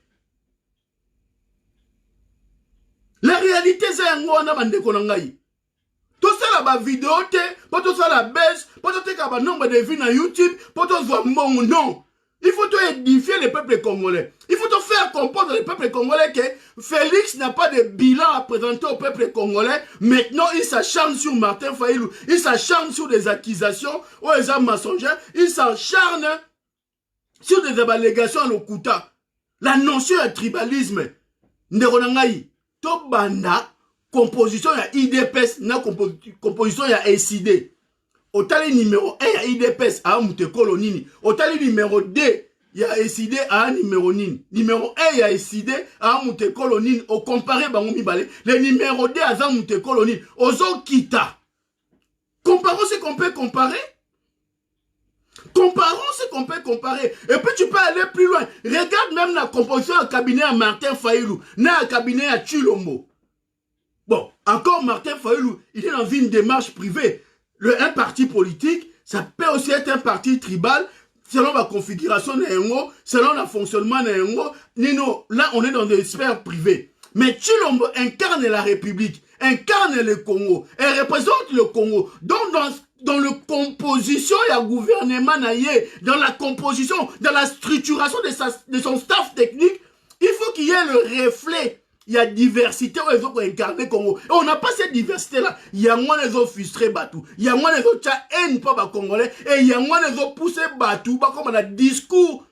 La réalité c'est un gouana bandeko nangai. Tout ça là ba vidéo te, pas tout ça la baisse, pas tout ça ba nombre de vues na YouTube, pas tout ça mon non. Il faut tout édifier le peuple congolais. Il faut tout faire comprendre le peuple congolais que Félix n'a pas de bilan à présenter au peuple congolais. Maintenant, il s'acharne sur Martin Fayulu. Il s'acharne sur des accusations aux examens mensongers. Il s'acharne sur des allégations à l'Okuta. La notion de tribalisme. Nderonangai. To banda composition ya IDPS na composition ya SID. Otali numéro 1 ya IDPS a mutekolo nini. Otali numéro 2 ya SID a numéro nini. Numéro 1 ya SID a mutekolo nini. O comparé bango mibale. Le numéro 2 a mutekolo nini. Ozo kita. Comparons ce qu'on peut comparer. Comparons ce qu'on peut comparer. Et puis tu peux aller plus loin. Regarde même la composition du cabinet à Martin Fayulu. Na cabinet à Tshilombo. Bon, encore Martin Fayulu, il est dans une démarche privée. Un parti politique, ça peut aussi être un parti tribal, selon la configuration de l'Engo, selon le fonctionnement de l'Engo. Là, on est dans des sphères privées. Mais Tshilombo incarne la République, incarne le Congo, elle représente le Congo. Donc, dans la composition il y a gouvernement dans la composition, dans la structuration de son staff technique, il faut qu'il y ait le reflet. Il y a diversité où ils ont incarné Congo. Et on n'a pas cette diversité-là. Il y a moins les autres frustrés Batou. Il y a moins les autres haine pas Congolais. Et il y a moins les autres poussés Batou. Comme on a discours.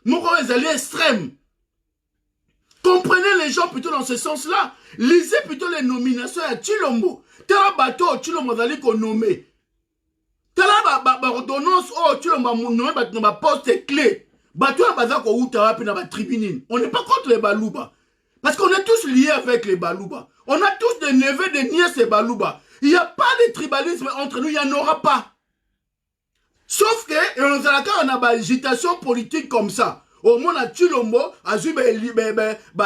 Nous, on est allés extrêmes. Comprenez les gens plutôt dans ce sens-là. Lisez plutôt les nominations à Chilombo. Tela bateau, Chilombo zali qu'on nommé. Tela ordonnance, oh, Chilombo nommé ma poste clé. Bateau à bazako ou tawa puis na ba tribunine. On n'est pas contre les Balouba. Parce qu'on est tous liés avec les Balouba. On a tous des neveux, des nièces et Balouba. Il n'y a pas de tribalisme entre nous, il n'y en aura pas. Sauf que, et on a une agitation politique comme ça. Au moins, à Chilombo, à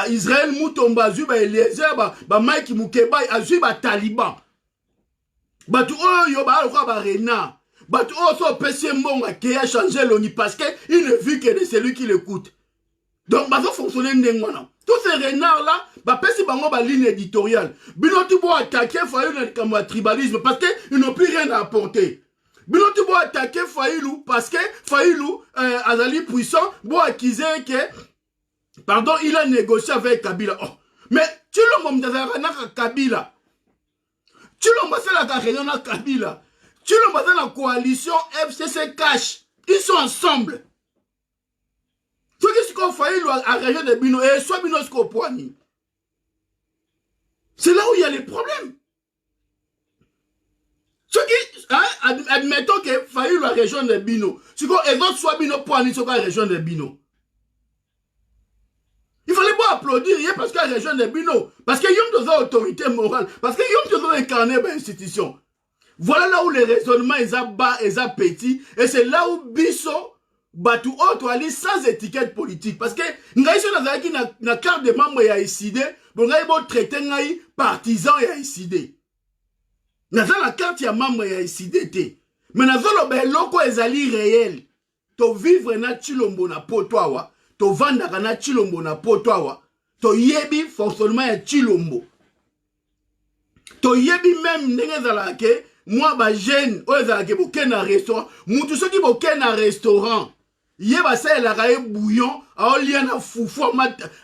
Israël Moutomba, à Eliezer, à Mike Moukeba, à Taliban. Batu yo ba Rena. Batu so PC Mbonga qui a changé l'ONI parce qu'il ne vit que de celui qui l'écoute. Donc, ça fonctionne n'engwana. Tous ces renards-là, pesi bango ba ligne éditoriale. Binotu bo attaquer Fayulu comme tribalisme parce qu'ils n'ont plus rien à apporter. Binotu bo attaquer Fayulu parce que Fayulu azali puissant, bo accuser que pardon, il a négocié avec Kabila. Oh, mais tu le mom de Kabila. Tu le mom la réunion à Kabila. Tu le mom la coalition FCC Cash. Ils sont ensemble. Ce qui se fait à la région de Bino et soit Bino Skopoani. C'est là où il y a les problèmes. Ce qui, admettons que failli la région de Bino. Ce qui est soit Bino Poani, soit la région de Bino. Il fallait pas applaudir parce que la région de Bino. Parce qu'il y a une autorité morale. Parce qu'il y a une incarné l'institution. Voilà là où les raisonnements sont bas et petits. Et c'est là où Bisso. Batu auto ali sans étiquette politique parce que ngai so nazaki na carte de membre ya ICD bon ngai bo traiter ngai partisan ya ICD naza la carte ya membre ya ICD te mais nazo lo be loko ezali réel to vivre na Chilombo na potwawa to vanda na Chilombo na potwawa to yebi fonctionnement ya Chilombo to yebi même ndenge zala ke moi ba jeune o ezala ke boke na restaurant mutu soki boke na restaurant Yeba ça la bouillon, na foufou.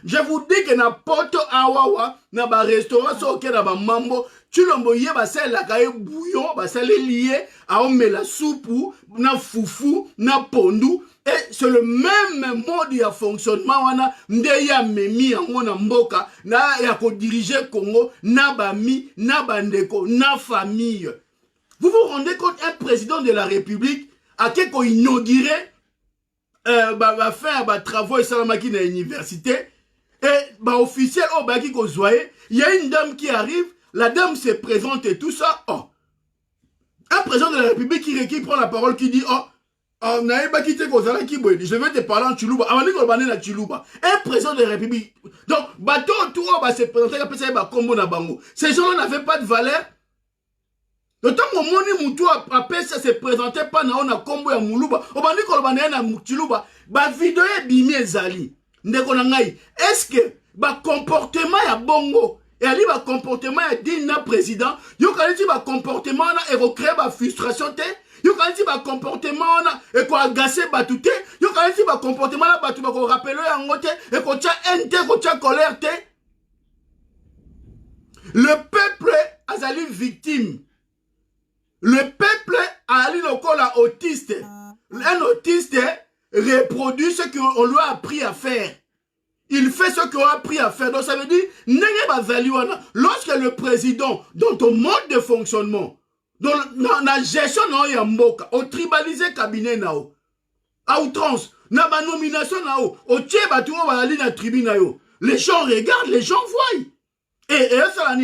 Je vous dis que na poto awawa, na ba restaurant so ke na ba mambo, Chilombo yeba ça la bouillon, ba ça les lié à la soupe, na foufou, na pondu. Et c'est le même mode de fonctionnement wana ndeya memi yango na mboka na ya ko diriger Congo na bami, na bandeko, na famille. Vous vous rendez compte un président de la République a quelque inauguré faire travaux et salamaki dans l'université et officiel au baki ko zoye, il y a une dame qui arrive, la dame se présente et tout ça. Oh, un président de la République qui prend la parole qui dit je vais te parler en Chiluba. Un président de la République. Donc bateau tout va se présenter ces gens n'avaient pas de valeur. D'autant que mon moutou après ça se présentait pas na ona kombo ya muluba. Obandi ko lobana na mutiluba. Ba vidéo bimi ezali. Ndeko na ngai. Est-ce que ba comportement ya bongo et ali ba comportement ya dina président, yo kaniti ba comportement na et recréer ba frustration te. Yo kaniti ba comportement na et ko agacer batu te. Yo kaniti ba comportement na batu ba ko rappeler yango te et ko tia ente ko tia colère te. Le peuple azali victime. Le peuple a allé encore à autiste. Un autiste reproduit ce qu'on lui a appris à faire. Il fait ce qu'on a appris à faire. Donc ça veut dire, lorsque le président, dans ton mode de fonctionnement, dans la gestion de Mboka, au tribalisé cabinet, à outrance, dans la nomination, au tribune, les gens regardent, les gens voient. Et ça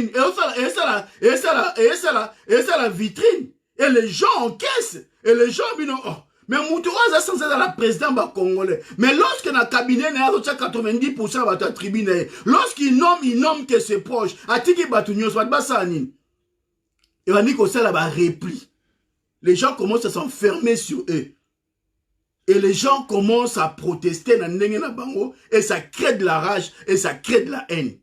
la vitrine. Et les gens encaissent. Et les gens disent, oh, mais Moutouaz est censé être la présidente congolais. Mais lorsque dans le cabinet, il y a 90% de la tribune. Lorsqu'il nomme que ses proches. Atiki Batounios, Batbassani. Il va dire que ça là repli. Les gens commencent à s'enfermer sur eux. Et les gens commencent à protester dans le bango. Et ça crée de la rage. Et ça crée de la haine.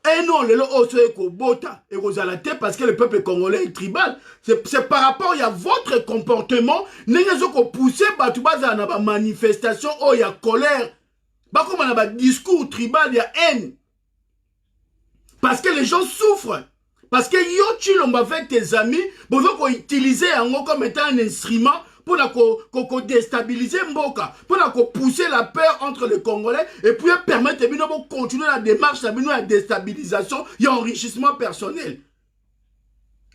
Et non, le oso eko bota et rozalate parce que le peuple congolais est tribal. C'est par rapport à votre comportement, n'engagez qu'on pousse batouba dans la manifestation où il y a colère. Bah comme on a un discours tribal, il y a haine. Parce que les gens souffrent. Parce que yo tu l'as avec tes amis, vous pouvez utiliser comme étant un instrument pour déstabiliser Mboka, pour pousser la peur entre les Congolais et puis permettre de continuer la démarche, la déstabilisation et enrichissement personnel.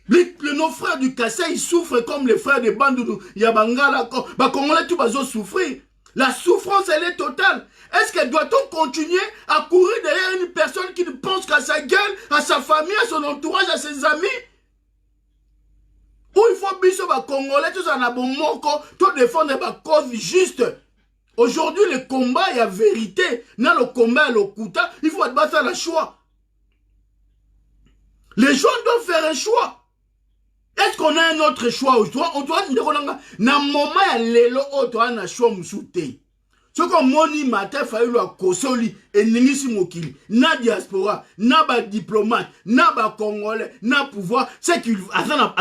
Nos frères du Kassai, ils souffrent comme les frères de Bandounou, Yabangala, les Congolais, tout va souffrir. La souffrance, elle est totale. Est-ce que doit-on continuer à courir derrière une personne qui ne pense qu'à sa gueule, à sa famille, à son entourage, à ses amis? Ou il faut biso ba Congolais, tout ça na bon moko, tout défendre ba cause juste. Aujourd'hui, le combat, il y a vérité. Dans le combat, le kuta, il faut battre le choix. Les gens doivent faire un choix. Est-ce qu'on a un autre choix aujourd'hui? On doit na moment ya lelo auto na choix musute. Ce qu'on moni matin faille à kosoli et ningisi mokili na diaspora na ba diplomate na ba congolais na pouvoir c'est qu'il azana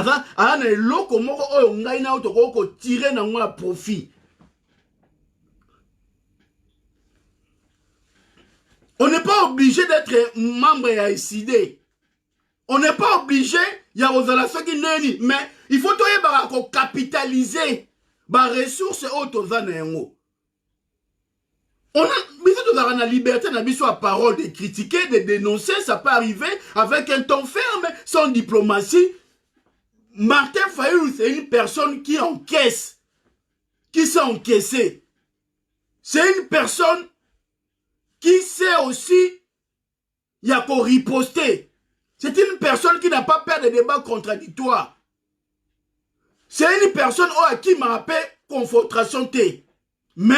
loko moko oyo ngai na auto ko tirer na ngwa profit. On n'est pas obligé d'être membre à SID. On n'est pas obligé, il y a aux alassons qui n'est mais il faut capitaliser les ressources autozanéengo. On a la liberté, on a la parole de critiquer, de dénoncer, ça peut arriver avec un ton ferme, sans diplomatie. Martin Fayulu, c'est une personne qui encaisse, qui s'est encaissé. C'est une personne qui sait aussi, il y a qu'à riposter. C'est une personne qui n'a pas peur de débats contradictoires. C'est une personne à qui m'a appelé confrontation T. Mais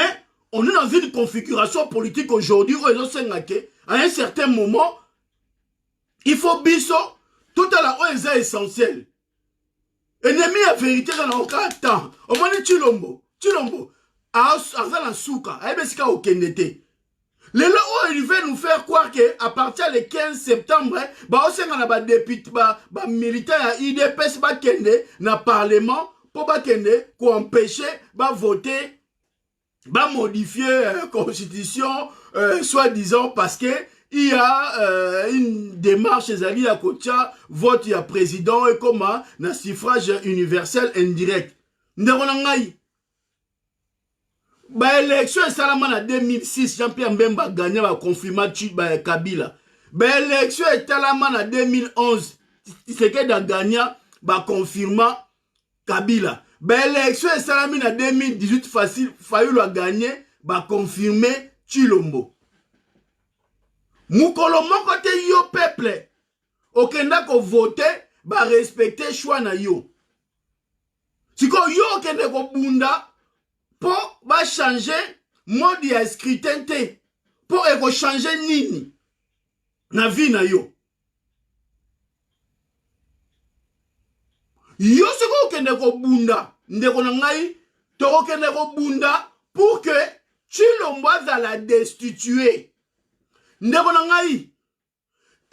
on est dans une configuration politique aujourd'hui où à un certain moment, il faut biso, tout à la fois c'est essentiel. Ennemi à vérité dans aucun temps. Au moins Chilombo, à la souka, à Ebesika au Kendete. Les lois, ils veulent nous faire croire qu'à partir du 15 septembre, on a des députés, des militaires à IDPS, dans le Parlement, pour empêcher de voter, de modifier la Constitution, soi-disant, parce que il y a une démarche chez Ali Akotia, vote, il y a président, et comment, un suffrage universel indirect. L'élection est en 2006, Jean-Pierre Mbemba a gagné la confirmation Kabila. L'élection est en 2011, Tshisekedi a gagné la confirmation Kabila. L'élection est en 2018, Fayulu a gagné la confirmé Chilombo. Moukolo moko te yo peuple, okenda ko vote, ba respecter choix na yo. Siko yo okende ko bunda, pour changer mode ya scrutin te pour changer nini na vie na yo yo seko kende ko bunda ndeko na ngai to kende ko bunda pour que Chilombo la destituer ndeko na ngai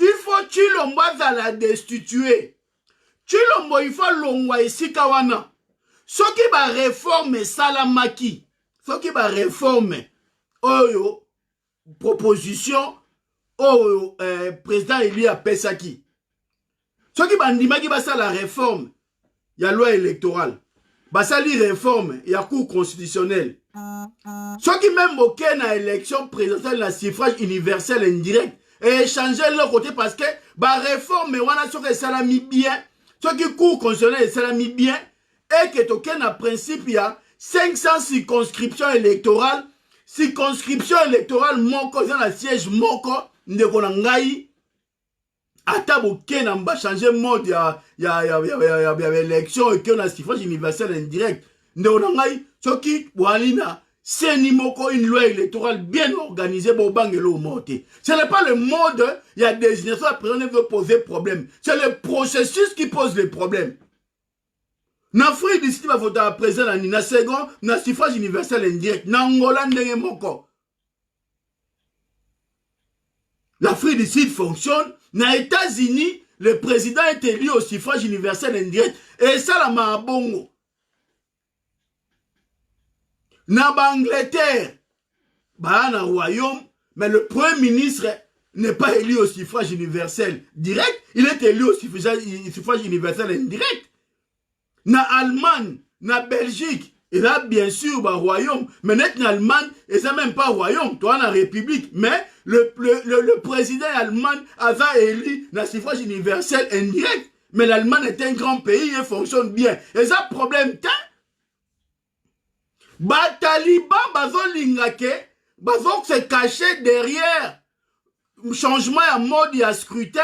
il faut Chilombo la destituer Chilombo il faut longwa esika wana Soki ba réforme salamaki, soki ba réforme oyo proposition oyo président Elia Pesaki. Soki ba ndimaki ba la réforme ya loi électorale. Ba sali réforme ya cour constitutionnelle. Soki même boké na élection présidentielle na suffrage universel indirect et changer le côté parce que ba réforme wana soki salami bien, soki cour constitutionnelle salami bien et que token a principe il y a 500 circonscriptions électorales moko dans la siège moko ndeko na ngai ata boken amba changer mode ya élection et que na suffrage universel indirect ndeko na ngai soki walina seni moko une loi électorale bien organisée pour bangelo monter. Ce n'est pas le mode il y a désignation la président veut poser problème, c'est le processus qui pose les problèmes. Na Afrique du Sud va voter à présent na second na suffrage universel indirect na Angola ndenge moko. L'Afrique du Sud fonctionne. Aux États-Unis, le président est élu au suffrage universel indirect. Et ça, la Mahabongo. Dans l'Angleterre, dans le royaume, mais le premier ministre n'est pas élu au suffrage universel direct, il est élu au suffrage universel indirect. Dans l'Allemagne, dans Belgique, et là, bien sûr, le royaume, mais net en Allemagne, et ça même pas royaume, toi, la République, mais le président allemand a élu dans le suffrage universel indirect. Mais l'Allemagne est un grand pays et fonctionne bien. Et ça, problème, bah, Taliban, bazo lingake, bazo se cacher derrière changement à mode et à scrutin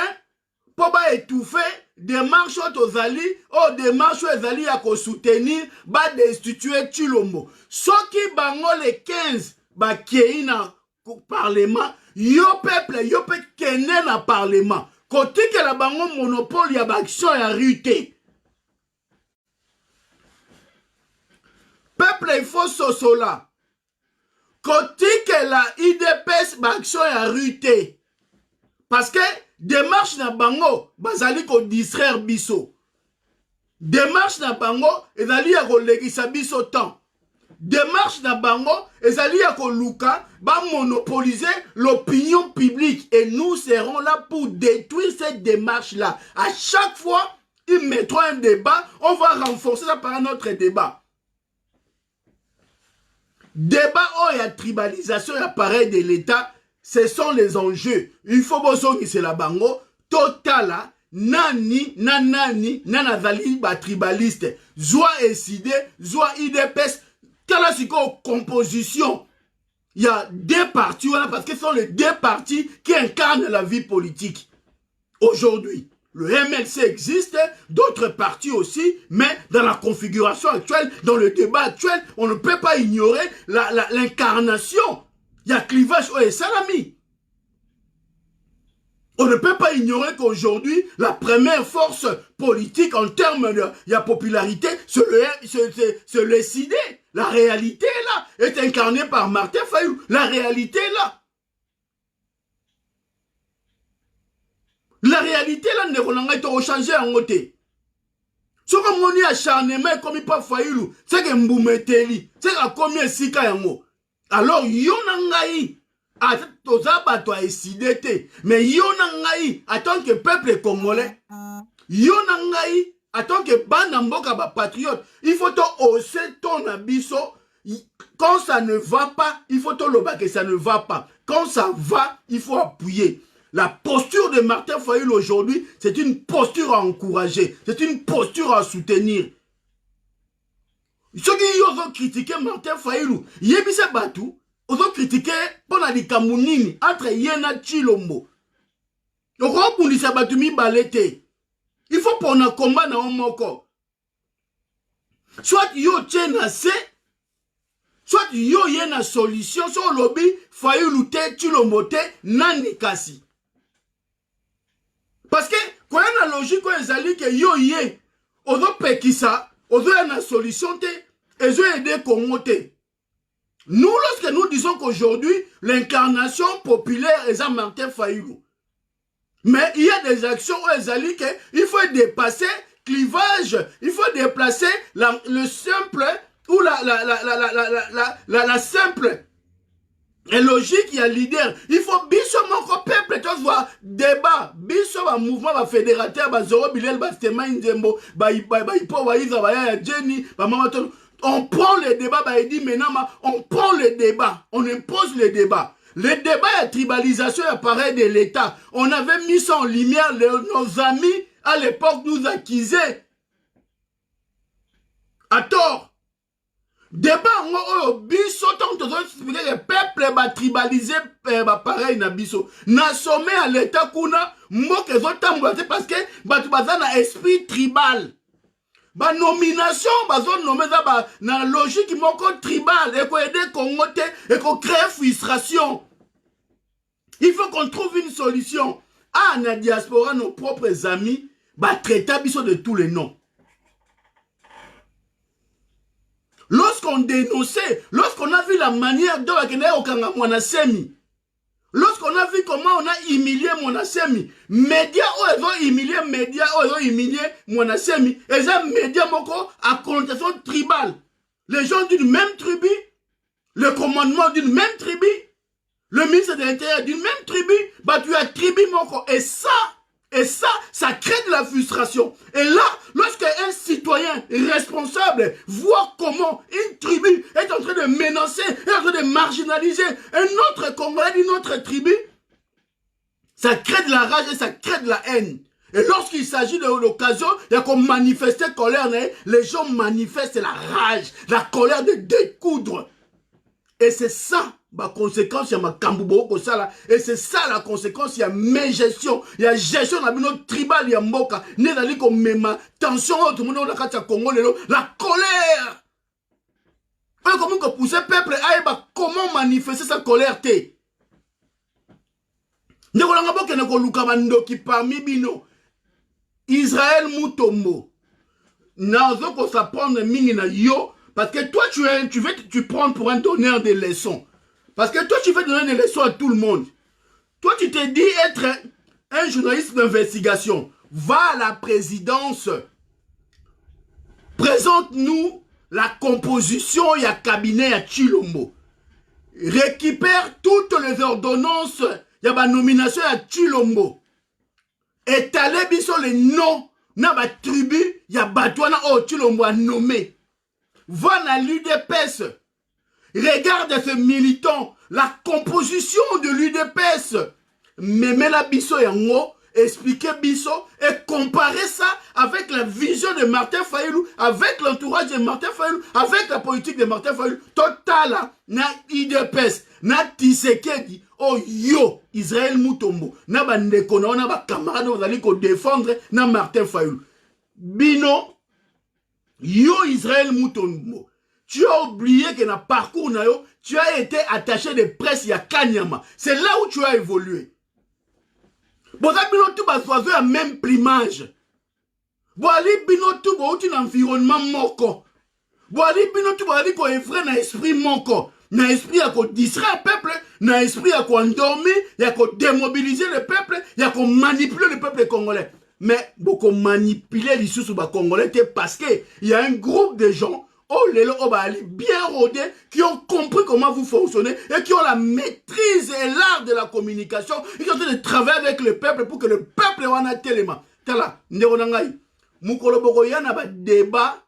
pour pas étouffer des marches aux alliés ou des marches aux alliés à soutenir ba destituer Chilombo. Ce qui bango les 15 ba qui na parlement yo peuple kene na parlement côté que la bango monopole ya ba action ya rute peuple il faut sosola côté que la IDPS ba action ya rute parce que démarche na bango bazali ko distraire biso. Démarche na bango ezali ya ko legisa biso temps. Démarche na bango ezali ya ko luka ba monopoliser l'opinion publique et nous serons là pour détruire cette démarche là. À chaque fois ils mettront un débat, on va renforcer ça par un autre débat. Débat où il y a tribalisation et appareil de l'État. Ce sont les enjeux. Il faut que c'est la bango. Totala, nani, nanazali, ba tribaliste. Zoa SID, zoa IDPS. Kalasiko composition. Il y a deux partis, voilà, parce que ce sont les deux partis qui incarnent la vie politique. Aujourd'hui, le MLC existe, d'autres partis aussi, mais dans la configuration actuelle, dans le débat actuel, on ne peut pas ignorer l'incarnation. Il y a clivage et salami. On ne peut pas ignorer qu'aujourd'hui, la première force politique en termes de popularité, c'est le SID. La réalité là est incarnée par Martin Fayulu. La réalité là. La réalité là ne peut pas changer en côté. Ce que mon acharnement comme il pas Fayulu, c'est que Mboumeteli, c'est que combien sika yango. Alors, yonangai, tozabato a esidete, mais yonangai, en tant que peuple congolais, yonangai, en tant que banamboka ba patriote, il faut hausser ton abisso. Quand ça ne va pas, il faut loba que ça ne va pas. Quand ça va, il faut appuyer. La posture de Martin Fayulu aujourd'hui, c'est une posture à encourager, c'est une posture à soutenir. Ceux qui ont critiqué Martin Fayulu, yebisa batu, ils ont critiqué pour la likamunini entre Yena Chilombo. Le roi Bundisa batu mi balete. Il faut pour un combat na omoko. Soit yo tchena se, soit yo yena solution, soit lobby Fayulu te Chilombo te nani kasi. Parce que quand il y a une logique quand ils allaient que yo yé, on doit pekisa. Aujourd'hui, il y a une solution, et je vais aider Congo. Nous, lorsque nous disons qu'aujourd'hui, l'incarnation populaire est Martin Fayulu. Mais il y a des actions où il faut dépasser clivage, il faut déplacer le simple ou la simple. Et logique, il y a leader. Il faut biso mon peuple, tu vois, débat, biso va mouvement, va fédérateur, va zoro bilel, va stéma indembo, va ipo, va isa, va Jenny, va mamaton. On prend le débat, va dit maintenant, on prend le débat, on impose le débat. Le débat et la tribalisation appareil de l'État. On avait mis ça en lumière, nos amis à l'époque nous accusaient. À tort. Débat ngo biso tant que le peuple va tribaliser pareil na biso na sommet à l'état kuna mboke zotambola parce que batu baza na esprit tribal ba nomination bazo nommer za ba na logique moko tribal et ko aider Congo te et ko créer frustration. Il faut qu'on trouve une solution. Ah na diaspora nos propres amis ba traiter biso de tous les noms. Lorsqu'on dénonçait, lorsqu'on a vu la manière dont la Kenya Okanga Mwana Semi, Lorsqu'on a vu comment on a humilié Monasemi, médias ils ont humilié médias, ils ont humilié Monasemi, et ces médias à connotation tribale. Les gens d'une même tribu, le commandement d'une même tribu, le ministre de l'Intérieur d'une même tribu, bah tu as tribu moko. Et ça crée de la frustration. Et là, lorsqu'un citoyen responsable voit comment une tribu est en train de menacer, est en train de marginaliser un autre Congolais d'une autre tribu, ça crée de la rage et ça crée de la haine. Et lorsqu'il s'agit de l'occasion, il y a qu'on manifester colère, les gens manifestent la rage, la colère de découdre. Et c'est ça la conséquence, il y a ma kambubo comme ça là. Et c'est ça la conséquence, il y a mes gestion. Il y a gestion de notre tribal, il y a mboka. N'est-ce comme même tension, tout le monde a Congo, la colère. Comment que pousser le peuple à comment manifester sa colère té. Nous avons qui parmi bino. Israël Mutombo. Nous avons s'apprendre mingi na yo. Parce que toi, tu prends pour un donneur de leçons. Parce que toi, tu veux donner des leçons à tout le monde. Toi, tu te dis être un journaliste d'investigation. Va à la présidence. Présente-nous la composition, il y a cabinet à Chilombo. Récupère toutes les ordonnances, il y a ma nomination à Chilombo. Étalez biso les noms, na ba tribu, il y a Batouana au Chilombo a nommé. Va à l'UDPS. Regarde ce militant, la composition de l'UDPS. Meme la biso yango, expliquer biso et comparer ça avec la vision de Martin Fayulu, avec l'entourage de Martin Fayulu, avec la politique de Martin Fayulu. Total, na UDPS, na Tisekedi, oh yo, Israël Mutombo, na bandeko na ba camarade vous allez défendre na Martin Fayulu. Bino, yo Israël Mutombo, tu as oublié que dans le parcours, tu as été attaché de presse il y a Kanyama. C'est là où tu as évolué. Bon, ça, bino tout basoiseau a même plumage. Bon, ali bino tout ba outi environnement moko. Bon, ali bino tout ba ali ko evre na esprit moko. Na esprit à ko distraire le peuple, na esprit à ko endormir, ya ko démobiliser le peuple, ya ko manipuler le peuple congolais. Mais beaucoup manipuler les sous ba congolais parce que il y a un groupe de gens oh les bien rodés qui ont compris comment vous fonctionnez et qui ont la maîtrise et l'art de la communication et qui ont en train de travailler avec le peuple pour que le peuple en a tellement. Tala, ndéronangaï, mukolo boko yana ba débat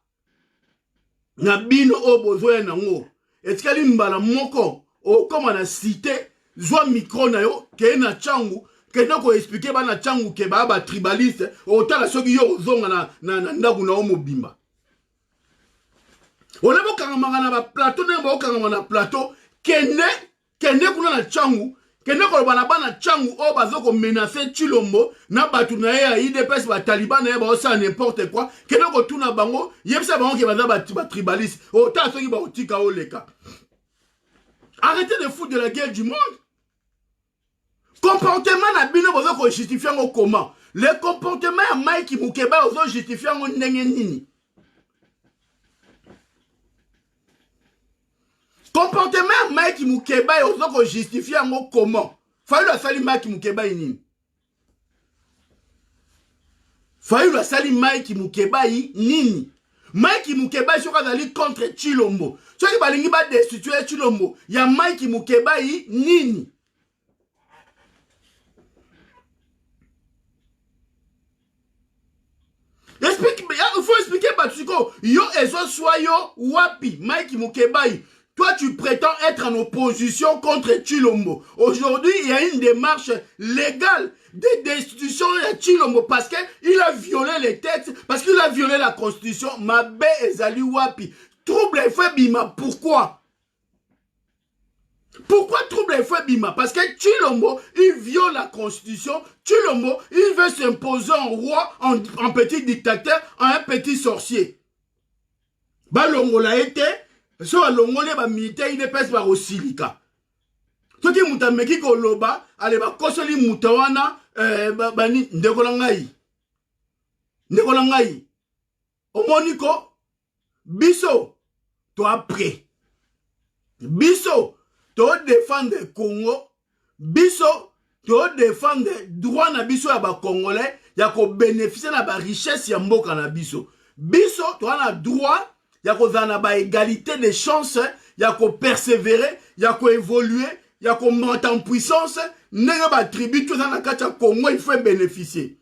na bino o besoin nango. Est-ce qu'il y a une mbala moko o comme on a cité zwa micro na yo ke na changu ke na ko expliquer ba na changu ke ba tribaliste o tala soki yo zonga na ndaku na o mobimba. On a beau na ba plateau ne bo kangama na plateau kene kuna na changu kene ko bana changu o bazoko menacer Chilombo na batu na ya IDPS ba Taliban na ba ça n'importe quoi kene ko tuna bango yebisa bango ke baza ba tribaliste o ta soki ba otika o leka. Arrêtez de foutre de la gueule du monde. Comportement na bino bazoko justifier ngo comment? Le comportement ya Mike Mukeba ozo justifier ngo ndenge nini? Comportement Mike Mukeba et aux justifier en comment? Fallu la sali Mike Mukeba nini? Fallu la sali Mike Mukeba nini? Mike Mukeba est allé contre Chilombo. Ceux qui balingi ba destituer Chilombo, il y a Mike Mukeba nini? Il faut expliquer Batsuko. Yo ezo soyo wapi Mike Mukeba. Toi, tu prétends être en opposition contre Chilombo. Aujourd'hui, il y a une démarche légale de destitution de Chilombo parce qu'il a violé les textes, parce qu'il a violé la constitution. Mabe ezali wapi. Trouble et fait bima. Pourquoi? Pourquoi trouble et fait bima? Parce que Chilombo, il viole la constitution. Chilombo, il veut s'imposer en roi, en petit dictateur, en un petit sorcier. Balongo l'a été. So alongole ba militaire il ne pèse pas aussi lika. Toki muta meki ko loba ale ba kosoli mutawana bani ndekola ngai. Ndekola ngai. Omoniko biso to après. Biso to défendre Congo biso to défendre droit na biso ya ba congolais ya ko bénéficier na ba richesse ya mboka na biso. Biso to na droit ya ko na ba égalité de chances, ya ko persévérer, ya ko évoluer, ya ko monter en puissance, ndenge ba tribu to na kati ya Congo il faut bénéficier.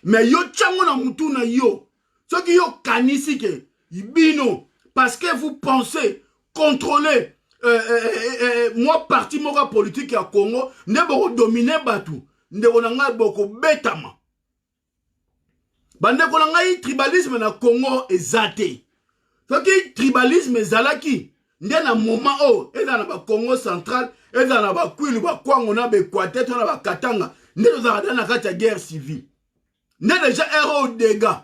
Mais yo tchango na mutu na yo. Ce qui yo kanisi ke bino parce que vous pensez contrôler moi parti moka politique ya Congo ne boko dominer batu ndeko na ngai boko betama bande ko na ngai tribalisme na Congo ezate soki tribalisme ezalaki nde na moment o eza na ba Congo central eza na ba Kwilu ba Kwango na ba Equateur to na ba Katanga nde tozaka na kati ya guerre civile nde déjà héros dégâts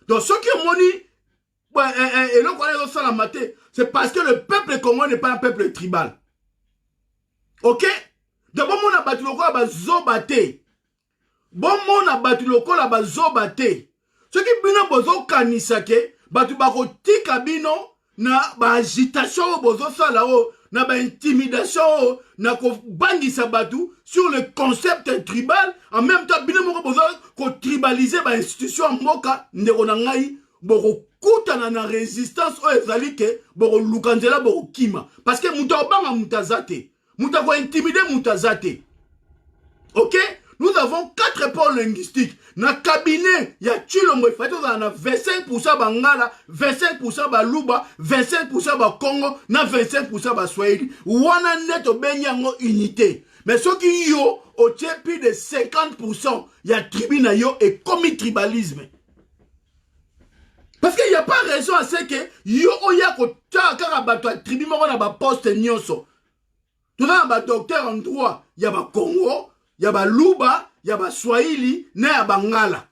donc ce qui moni et donc on a maté, c'est parce que le peuple congolais n'est pas un peuple tribal. Ok? De bon mon a battu le corps à zobate. Bon mon a battu le corps à zobate. Ce qui bino bozo kanisake, battu bako tika bino na ba agitation bozo salao, na ba intimidation, na ko bangisa batu sur le concept tribal. En même temps bino moko bozo ko tribaliser ba institution moka ndeko na ngai boko kutana na résistance o ezali ke boko lukanzela boko kima parce que muta obanga mutazate muta ko intimider mutazate. OK, nous avons 4 pôles linguistiques na cabinet ya Chilombo il faut na 25% bangala 25% baluba 25% ba Congo na 25% ba Swahili wana neto benyango unité. Mais ce qui yo au plus de 50% ya tribu na yo et commis tribalisme. Parce qu'il n'y a pas raison à ce que yo oya ko taka bato a tribu moko na ba poste nyonso. Tout na ba docteur en droit, ya ba Congo, ya ba Luba, ya ba Swahili, na ya ba Ngala.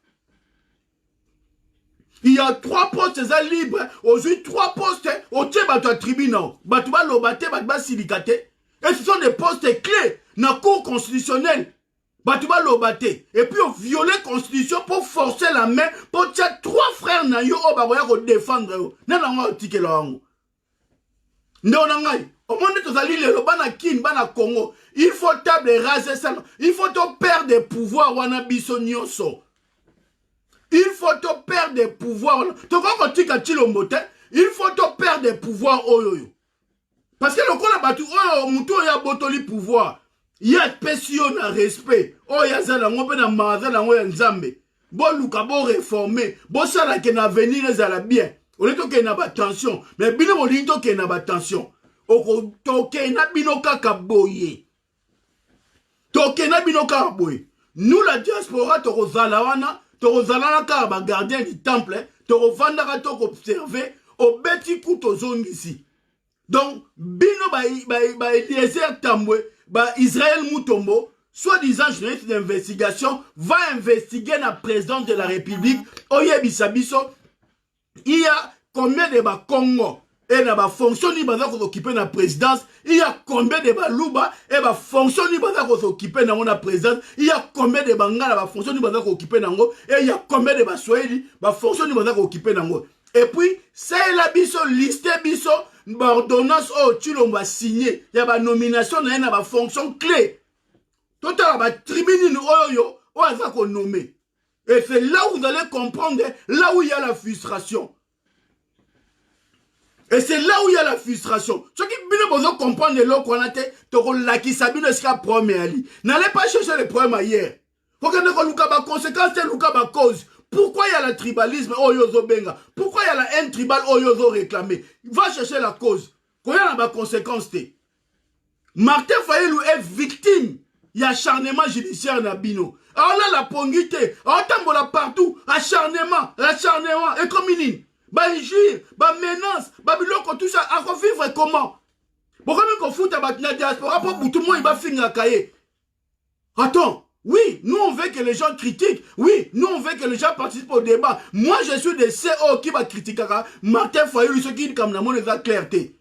Il y a 3 postes libres, aujourd'hui 3 postes au tie bato a tribu non. Bato ba lobate, bato ba silikate. Et ce sont des postes clés na cour constitutionnelle. Batouba lobate. Et puis on viole la constitution pour forcer la main pour tirer 3 frères na yo o baboya ko défendre yo. Nana nga otike la wango. Ndo na ngai. Au monde tozali lelo bana kin bana Congo. Il faut table raser ça. Il faut to perdre des pouvoirs wana biso nyonso. Il faut to perdre des pouvoirs. To ko tika Chilombo te. Il faut to perdre des pouvoirs oyoyo. Parce que le kola batu oyo mutu ya botoli pouvoir. Il y a pession na respect. Oh ya zala ngope na maza na ngoya nzambe. Bo luka bo réformer. Bo sala ke na venir ezala bien. On est toke na ba tension. Mais bino mo linto ke na ba tension. Oko toke na bino kaka boye. Toke na bino kaka boye. Nous la diaspora toko zala wana, toko zala na kaka ba gardien du temple, toko vanda ka toko observer au beti kuto zone ici. Donc bino ba Eliezer Tambwe bah, Israël Moutombo, soi-disant journaliste d'investigation, va investiguer la présidence de la République. Oye Bisabiso, il y a combien de Congo et la fonction ni baza ko occuper la présidence, il y a combien de Luba et la fonction ni baza ko occuper dans la présidence, il y a combien de Bangala la fonction ni baza ko occuper dans et il y a combien de Swahili la fonction ni baza ko occuper dans. Et puis c'est la biso listé biso l'ordonnance oh Chilombo a signé, il y a ba nomination na ba fonction clé. Total ba tribune oyo o aza ko nommer. Et c'est là où vous allez comprendre là où il y a la frustration. Et c'est là où il y a la frustration. Ce qui bien besoin comprendre là qu'on a été to la qui sabine sera premier ali. N'allez pas chercher les problèmes ailleurs. Faut que nous luka ba conséquences et luka ba cause. Pourquoi il y a le tribalisme Oyozo Benga? Pourquoi il y a la haine tribale Oyozo réclamée? Va chercher la cause. Quand il y a la conséquence, Martin Fayulu est victime. Il y a acharnement judiciaire dans Bino. Alors là, la pongité, on partout. Acharnement, et comme il bah injure, bah menace, bah biloko tout ça, à vivre comment? Pourquoi même qu'on fout à la diaspora pour tout le monde il va finir à cahier? Attends. Oui, nous on veut que les gens critiquent. Oui, nous on veut que les gens participent au débat. Moi je suis des CO qui va critiquer Martin Fayulu, ce qui dit comme la monnaie de la clarté.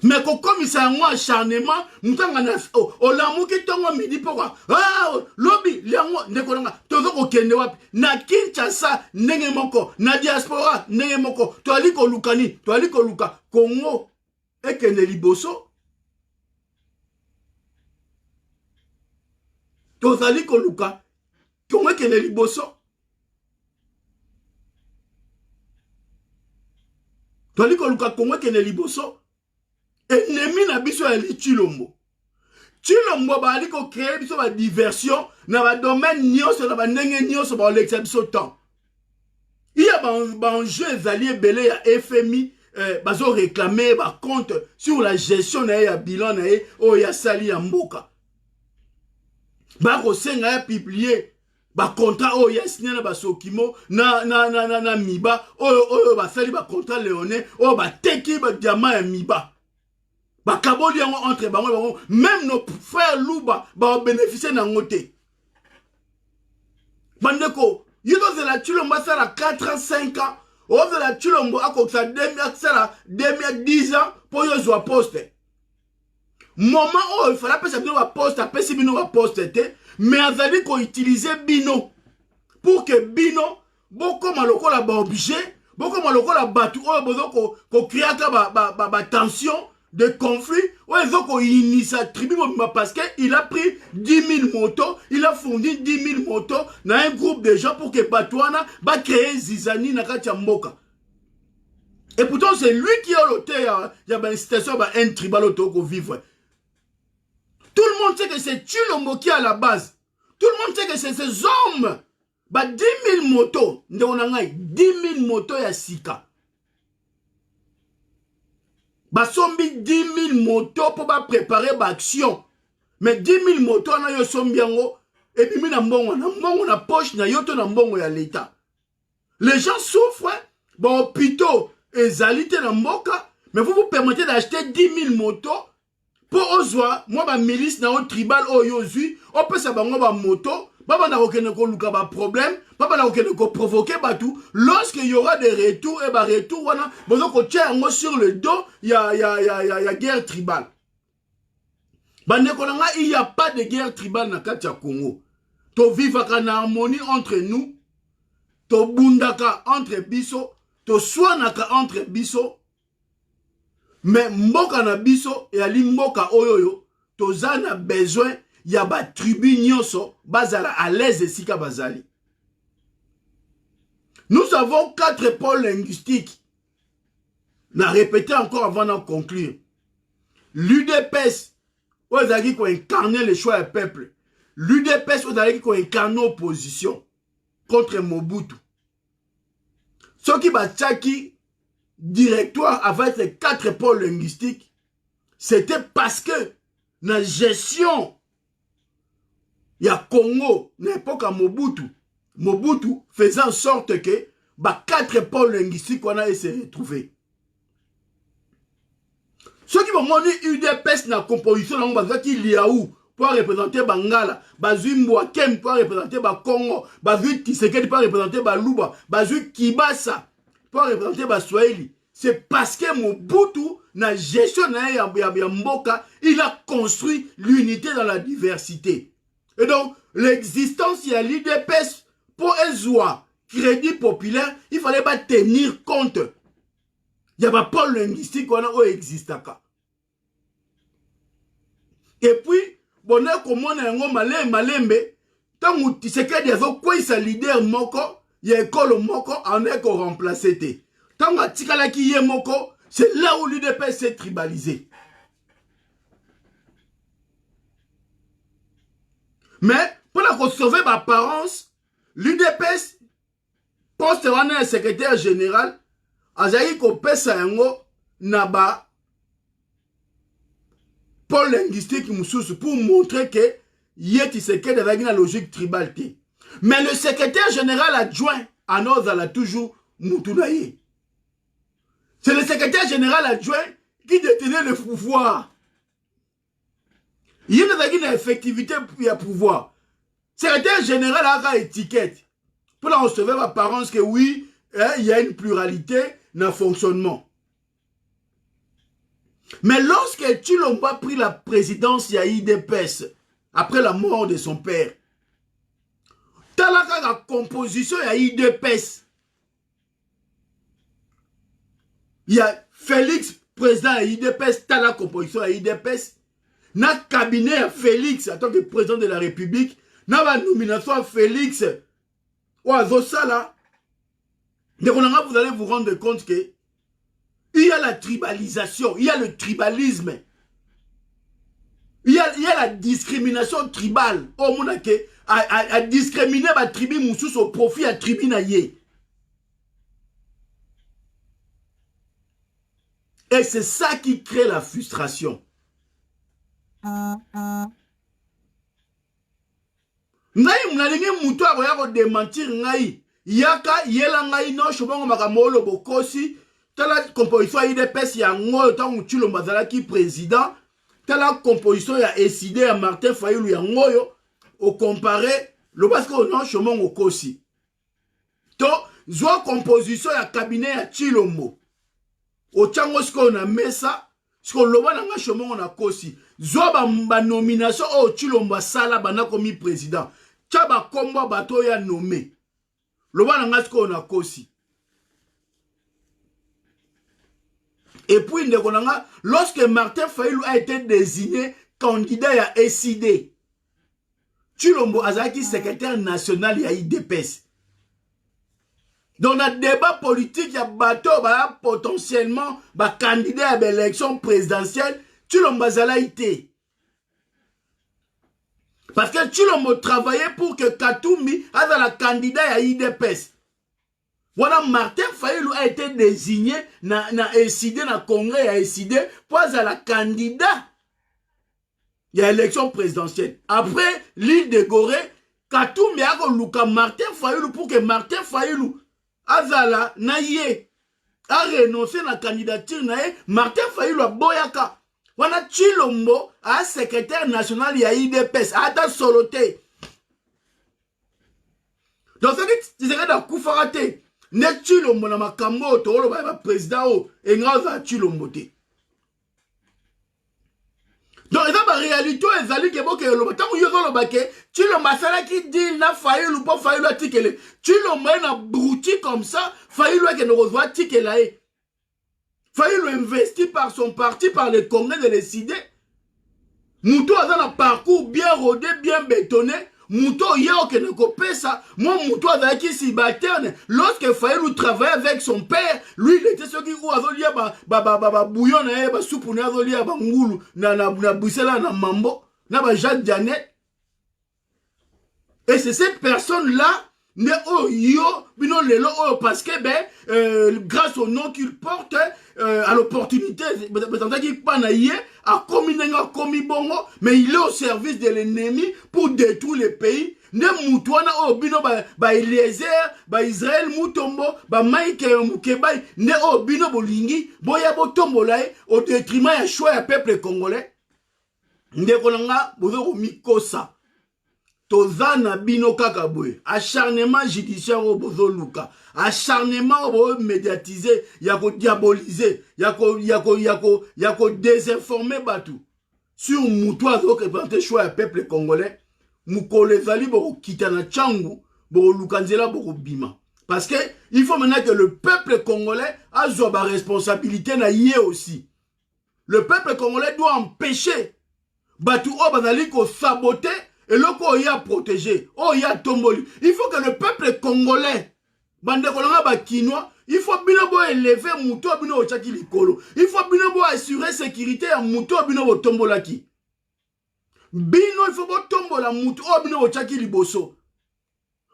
Mais comme il s'est un acharnement, nous avons au l'amour qui tombe midi pourquoi? Ah, lobby, l'amour, nekolanga, toujours au Kenewap, na Kinshasa, nengemoko, na diaspora, nengemoko, toi liko lukani, toi liko luka, Congo, et Keneli Bosso. tozali koluka Kongo kene liboso. Tozali koluka Kongo kene liboso. Ennemi na biso ya Tshilombo. Tshilombo bali ko créer biso ba diversion na ba domaine nyonso na ba ndenge nyonso ba olekisa biso temps. Il y a un jeu ezali belé ya FMI bazo réclamer ba compte sur la gestion na ya bilan na o ya sali ya mboka. Ba ko senga ya publier ba contrat o ya signé na ba sokimo na miba o ba sali ba contrat léoné o ba teki ba diamant ya miba. Ba kaboli yango entre bango même nos frères Luba ba bénéficier na ngote. Bandeko Yito de la Tshilombo sera 4 ans, 5 ans. Ou de la Tshilombo a comme ça 2010 ans pour y avoir poste. Moment où il fallait pas savoir un poste, après si bino va poste, mais on a dit qu'on utilisait bino pour que bino, beaucoup maloko la ba objet, beaucoup maloko la batu, ou besoin qu'on crée ba tension, de conflit, ou ils ont initié sa tribu parce qu'il a pris 10 000 motos, il a fourni 10 000 motos dans un groupe de gens pour que Batouana va créer Zizani na Katiamboka. Et pourtant, c'est lui qui a l'auteur, il y a une situation, un tribal auto qu'on vivre. Tout le monde sait que c'est Tshilombo qui est à la base. Tout le monde sait que c'est ces hommes. 10 000 motos, 10 000 motos ya Sika. Basombi 10 000 motos pour préparer l'action. Mais 10 000 motos, on a yo sombiango. Et puis, na mbongo na poche, na yoto na mbongo ya l'État. Les gens souffrent. Bon, hôpitaux, et zalité na mboka. Mais vous vous permettez d'acheter 10 000 motos. Pour ozoa, moi, ma milice, na au tribal, au yozui, on peut savoir ma moto. Papa n'a aucun problème. Papa n'a aucun provoquer batou. Lorsqu'il y aura des retours, et bah retour, voilà, besoin qu'on tient sur le dos, il y a guerre tribale. Il n'y a pas de guerre tribale dans le Congo. To vivaka na harmonie entre nous, to bundaka entre biso, to swanaka entre biso, mais mboka na biso, et ali mboka oyoyo, to zana besoin, il y a ba tribu nyonso, bazala à l'aise et sika bazali. Nous avons 4 pôles linguistiques. On a répété encore avant d'en conclure. L'UDPS, où ils ont dit qu'on incarnait le choix du peuple. L'UDPS, où ils ont dit qu'on incarnait l'opposition contre Mobutu. Ce qui va tchaki directoire avec les 4 pôles linguistiques, c'était parce que la gestion il y a Congo, l'époque à Mobutu. Mobutu faisait en sorte que 4 pôles linguistiques qu'on a essayé de retrouver. Ceux qui vont montrer UDPS dans la composition, il y a où pour représenter Bangala, Bazui Mboakem pour représenter Congo, Bazui Tshisekedi pour représenter Luba, Bazui Kibasa pour représenter Swahili. C'est parce que Mobutu, dans la gestion de Mboka, il a construit l'unité dans la diversité. Et donc, l'existence, il y a l'UDPS pour un crédit populaire, il fallait pas tenir compte. Il n'y a pas pôle linguistique qui existe. Et puis, bon, comme on a un malembe, tant que tu sais qu'il y a un leader moko, il y a une école moko, on est qu'on remplace. Tant que tu sais qu'il y a moko, c'est là où l'UDPS s'est tribalisé. Mais, pour la sauver ma apparence, l'UDPS, poste le secrétaire général, Azaï Kopesa Yango, Naba, pôle linguistique pour montrer que Yeti Seked avec une logique tribale. Mais le secrétaire général adjoint, Anoz a toujours Moutunaye. C'est le secrétaire général adjoint qui détenait le pouvoir. Il y a une effectivité pour le pouvoir. Secrétaire général a une étiquette. Pour la recevoir l'apparence que oui, il y a une pluralité dans le fonctionnement. Mais lorsque Tshilombo a pris la présidence, il y a IDPS, après la mort de son père. Dans la composition, il y a IDPS. Il y a Félix, président de IDPS, dans la composition, il y a IDPS. Dans le cabinet, Félix, en tant que président de la République, na ba nomination à Félix ou à Zosala. Donc vous allez vous rendre compte que il y a la tribalisation, il y a le tribalisme. Il y a la discrimination tribale. Au monde a discriminer ma tribu moussous au profit à tribu naïe. Et c'est ça qui crée la frustration. Ngai mnalingi mutu akoya démentir ngai. Yaka yela ngai no shobongo makamolo bokosi. Tala composition IDPS ya ngoyo tangu Tshilombo azalaki président. Tala composition ya SID ya Martin Fayulu ya ngoyo. Au comparé le basko non shobongo kosi. To zwa composition ya cabinet ya Tshilombo. Au tchango sko na mesa. Sko loba na nga shobongo na kosi. Zwa ba nomination au Tshilombo sala bana komi président. Tchaba kombo bato ya nommé. Loba na nga sko na kosi. Et puis, lorsque Martin Fayulu a été désigné candidat à SID, Tshilombo azaki secrétaire national ya IDPS. Dans le débat politique, il y a bateau potentiellement candidat à l'élection présidentielle, Tshilombo azala été. Parce que Tshilombo travaillait pour que Katoumi soit la candidat à IDPS. Voilà, Martin Fayulu a été désigné na SID, na congrès à SID, pour être la candidat à l'élection présidentielle. Après l'île de Gorée, Katoumi a luka Martin Fayulu pour que Martin Fayulu azala naïe a renoncé à la candidature naïe, Martin Fayulu a boyaka. Voilà, Tshilombo a secrétaire national ya IDPS, a ta soloté. Donc, c'est ce que tu as fait. Ne Tshilombo na makambo to lo ba président o engaza Tshilombo te. Donc eza ba réalité ezali ke boke lo batango yozo lo bake Tshilombo asala ki dit na Fayulu po Fayulu atikele. Tshilombo na brouti comme ça, Fayulu ke no revoit tikela e. Fayulu investi par son parti par le congrès de l'SID. Mouto a un parcours bien rodé, bien bétonné. Mouto yao ke ne kopesa, moi Mouto avec si baterne, lorsque Fayulu travaillait avec son père, lui il était celui qui azolia bouillon na ba soupe na azolia ba ngulu na busela na mambo, na ba Jacques Janet. Et c'est cette personne là ne oh yo bino lelo oh parce que grâce au nom qu'il porte à l'opportunité mais il est au service de l'ennemi pour détruire le pays. Ne mutwana o bino ba Eliezer ba Israël mutombo ba Mike Mukebay ne o bino bolingi boya botombola au détriment ya choix ya peuple congolais. Ndeko nanga bozo mikosa tozana bino kakabwe acharnement judiciaire au bozo luka acharnement au médiatiser yako diaboliser yako désinformer batu sur mutu azo représenter choix ya peuple congolais mukole zali boko kitana changu boko lukanzela boko bima parce que il faut maintenant que le peuple congolais a sa responsabilité na yé aussi. Le peuple congolais doit empêcher batu o bazali ko saboter et le ko y a protégé, oh y a tomboli. Il faut que le peuple congolais, bande kolanga ba kinois, il faut bien élever muto bino ochaki likolo. Il faut bien assurer sécurité à muto bino bo tombolaki. Bino il faut bo tombola muto bino ochaki liboso.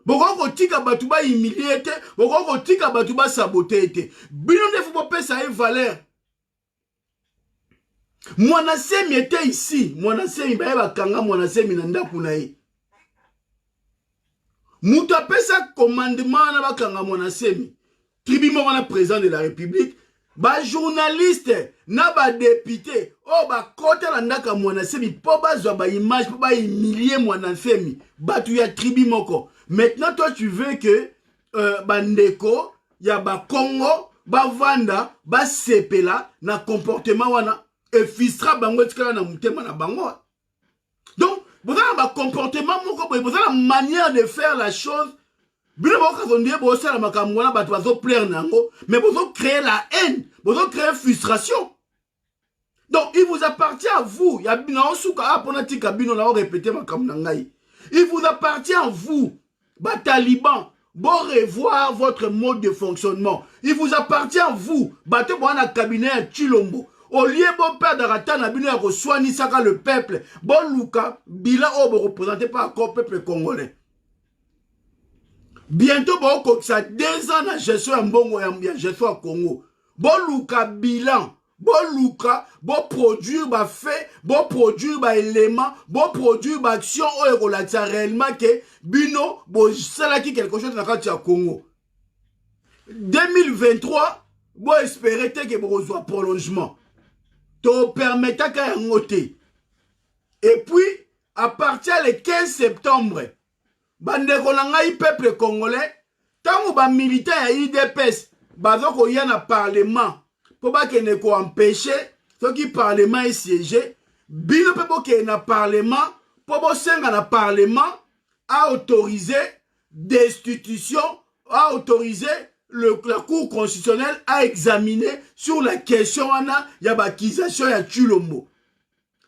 Boko ko tika batu ba humilier te, boko ko tika batu ba saboter te. Bino ne faut pas pesa une valeur. Mwanasemi était ici. Mwanasemi ba kanga mwanasemi na ndaku na ye. Mutu apesa commandement na bakanga mwanasemi. Tribi mo wana président de la République, ba journaliste na ba député, oh ba kota la ndaka mwanasemi po bazwa ba image po ba humilier mwanasemi. Batu ya tribi moko. Maintenant toi tu veux que bandeko ya ba Congo ba vanda ba sepela na comportement wana. Et fistra bango etikala na mutema na bango. Donc, vous avez un comportement, vous avez la manière de faire la chose. Vous mais vous avez créé la haine, vous avez créé frustration. Donc, il vous appartient à vous. Il y a Il vous appartient à vous, Taliban, bon revoir votre mode de fonctionnement. Il vous appartient à vous, bateau bon cabinet à Chilombo. Au lieu de perdre la rata na bino ya soigner le peuple, bon Luka, bilan vous représentez pas encore le peuple congolais. Bientôt bon ça 2 ans na gestion ya mbongo ya gestion à Congo. Bon Luka bilan, bon Luka, bon produire ba fait, bon produire ba élément, bon produire ba action au réellement que bino bon sala qui quelque chose na kati ya Congo. 2023, bon espérer que vous reçoit prolongement. To permettre qu'à noter. Et puis, à partir du 15 septembre, bandeko nangai peuple congolais, tant que militaire IDPS, bazoko y na parlement, pour pas que ne ko empêcher, ceux qui parlement est siégé, bino pepo que na parlement, pour bo senga na parlement, à autoriser destitution, à autoriser la Cour constitutionnelle a examiné sur la question il y a l'accusation ya Chilombo.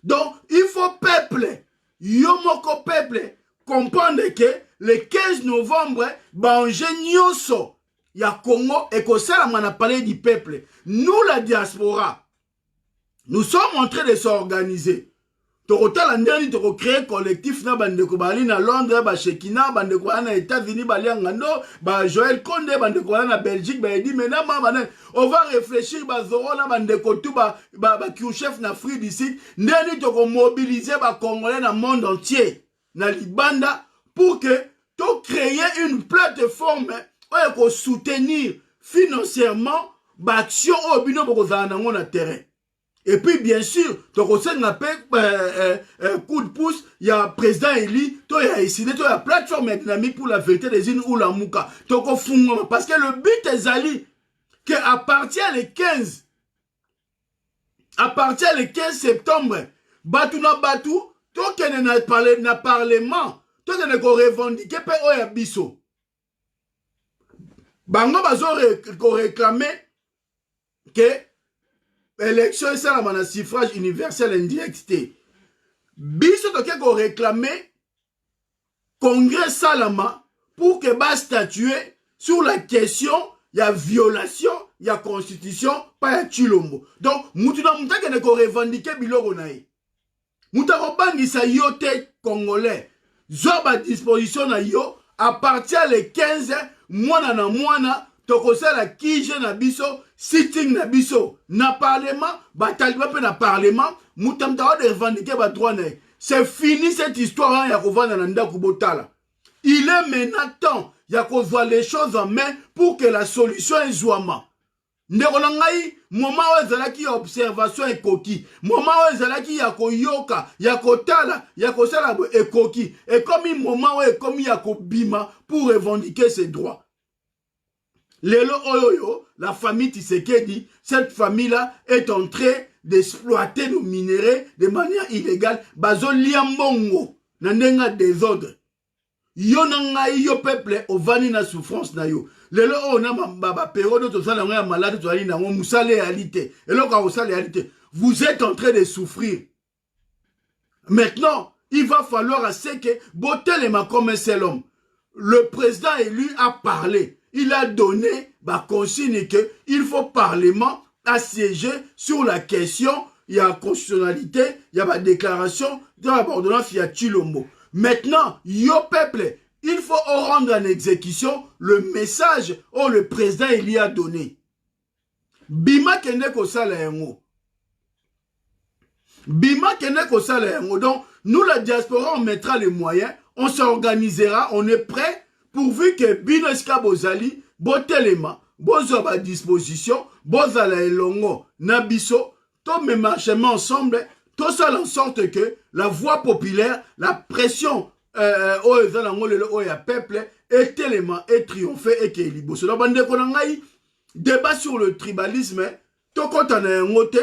Donc, il faut peuple, yomoko peuple, comprendre que le 15 novembre, banje nyoso ya Congo et que ça on a parlé du peuple. Nous la diaspora, nous sommes en train de s'organiser. Tokotala ndeni toko créer collectif na bandeko bali na Londres ba Shekina bandeko na États-Unis bali ngando ba Joël Condé bandeko na Belgique ba dit maintenant on va réfléchir ba zoro na bandeko tout ba chef na Afrique d'ici ndeni toko mobiliser ba Congolais na monde entier na libanda pour que to créer une plateforme pour soutenir financièrement ba action au bino boko za na terrain. Et puis, bien sûr, tu as un coup de pouce, il y a le président Eli, tu as décidé, tu as la plateforme dynamique pour la vérité des îles ou la mouka. Parce que le but est Ali, qu'à partir du 15 septembre, Batuna Batu, tu as parlé dans le parlement, tu as revendiqué Oya Bisso. Bango bazo réclamé que élection ça la suffrage universel indirect. Biso to ko réclamer congrès salama pour que ba statuer sur la question il y a violation il y a constitution pas ya Chilombo. Donc mutuna mutake ne ko revendiquer biloko nae. Mutako bangisa yo te congolais. Zoba disposition na yo à partir le 15 mwana tokosala kije na biso sitting na biso na parlement bataliba pe na parlement mutamta de revendiquer ba droit na. C'est fini cette histoire ya kovanda na ndako botala. Il est maintenant temps ya kozwa les choses en main pour que la solution est jouama. Ndeko na ngai moment où ezalaki observation ekoki, moment où ezalaki ya koyoka, ya kotala, ya kosala ekoki, et comme moment où ekomi ya kobima pour revendiquer ses droits. Lelo oyoyo, la famille Tshisekedi, cette famille-là est en train d'exploiter nos minéraux de manière illégale. Bazo liambongo, nandenga désordre. Yo nangai yo peuple ovani na souffrance na yo. Lelo o na baba période to sala nga malade to ali na mo musale réalité. Elo ka musale réalité. Vous êtes en train de souffrir. Maintenant, il va falloir assez que Botelema comme un seul homme. Le président élu a parlé. Il a donné la consigne qu'il faut parlement assiéger sur la question, il y a constitutionnalité, il y a la déclaration de l'ordonnance, il y a Chilombo. Maintenant, yo peuple, il faut rendre en exécution le message où le président il y a donné. Bima kende ko sala yango. Bima kende ko sala yango. Donc, nous la diaspora, on mettra les moyens, on s'organisera, on est prêt. Pourvu que Binoska Bozali, Botelema, Bozo à disposition, Bozala et Longo, Nabiso, tous mes marchements ensemble, tout ça en sorte que la voix populaire, la pression au peuple est tellement est triomphé et qu'il est beau. C'est débat sur le tribalisme, tout quand on a un côté,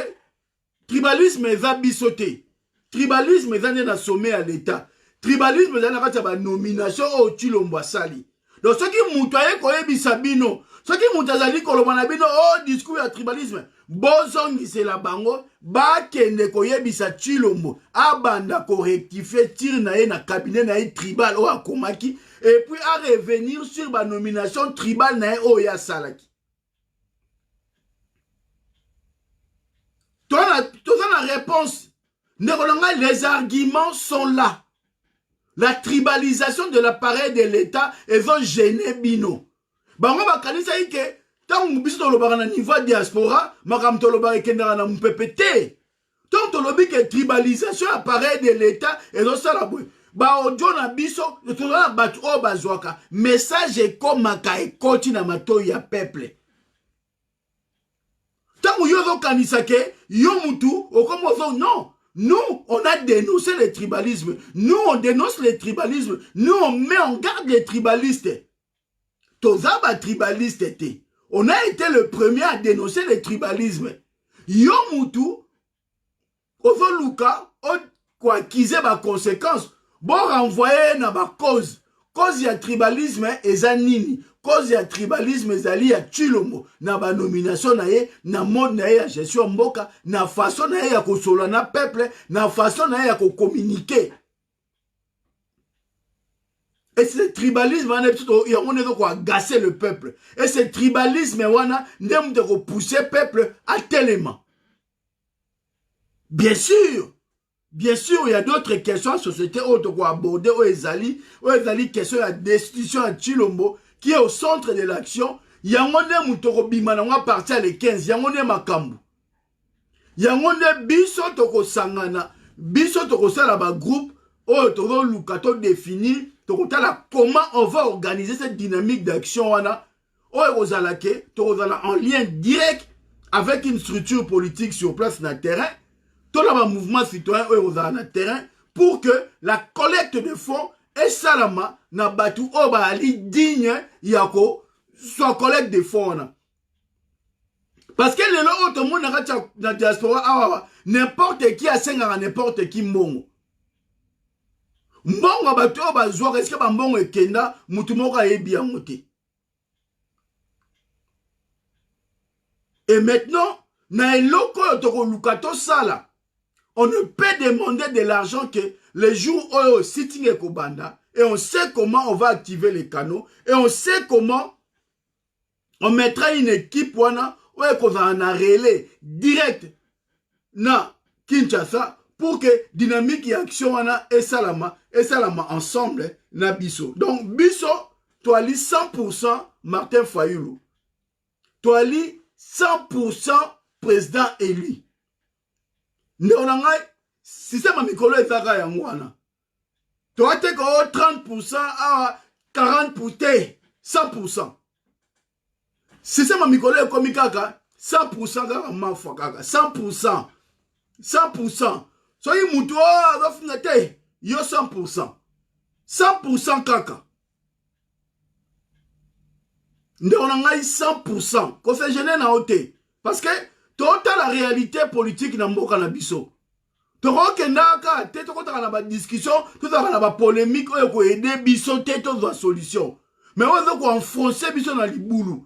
tribalisme est abisoté, tribalisme est un sommet à l'État. Tribalisme c'est la nomination au Chilombo sali. Donc ceux qui moutoye koyebi sabino, ceux qui moutazali kolobana bino oh discours à tribalisme, bozongisela bango bakende koyebisa Tshilombo abanda korectifier tir na ye na cabinet na ye tribal o akomaki et puis à revenir sur ba nomination tribal na ye o ya salaki. Toi la réponse. Les arguments sont là. La tribalisation de l'appareil de l'État est gêné bino. Bango bakanisa ike tant biso tolobaka na niveau diaspora makam tolobaka kendaka na mpepete. Tant tolobi que tribalisation appareil de l'État est sala boy. Ba odio na biso tolona batu o bazwaka message komaka ekoti na matoi ya peuple. Tant yo kanisa ke yo mutu okomozo non. Nous, on a dénoncé le tribalisme. Nous, on dénonce le tribalisme. Nous, on met en garde les tribalistes. Tozaba tribaliste était. On a été le premier à dénoncer le tribalisme. Yomutu, Ozo Luka, quoi qu'ils aient ma conséquence, bon renvoyer na ba cause. Cause ya tribalisme ezanini. Cause ya tribalisme ezali ya Tshilombo. Na ba nomination na ye, na mode na ye ya gestion mboka, na façon na ye ya kosolo na peuple, na façon na ye ya communiquer. Et ce tribalisme, on est gasser le peuple. Et ce tribalisme, on a pousser le peuple à tellement. Bien sûr, il y a d'autres questions en société autres qu'on aborder aux Ezali question de destitution à Tshilombo qui est au centre de l'action. Il y a un moutoko bimana, on va partir les 15, il y a un makambu. Il y a un biso toko sangana, biso toko salaba groupe, oh toko lukato définir, toko tala comment on va organiser cette dynamique d'action wana, oh ozalake, toko zala en lien direct avec une structure politique sur place dans le terrain. Tout le mouvement citoyen dans le terrain pour que la collecte de fonds et salama na batu oba ali digne yako soit collecte de fonds. Parce que les gens tout le monde dans la diaspora n'importe qui a 5 ans n'importe qui mbongo. Mbongo batu oba zoa est-ce que ba mbongo ekenda mutu moko ayebi yango te. Et maintenant na eloko toko lukato sala. On ne peut demander de l'argent que les jours où sitting et kobanda et on sait comment on va activer les canaux et on sait comment on mettra une équipe wana où on va en relais direct na Kinshasa pour que dynamique et action wana et salama ensemble na biso. Donc biso toi li 100% Martin Fayulu. Toi li 100% président élu. Si c'est ma mikolo ezaka ya mwana. Toi te ko 30% à 40%, 100%. Si c'est ma mikolo ekomi kaka 100% kaka mafa kaka 100%. 100%. Soyi mutu azofunga te yo 100%. 100% kaka. Ndonangai 100%. Ko se gêner na ote parce que toute la réalité politique na mboka na biso. Toko kendaka te toko taka na ba discussion, to taka na ba polémique oyo ko aider biso te to za solution. Mais on veut ko enfoncer biso na libulu.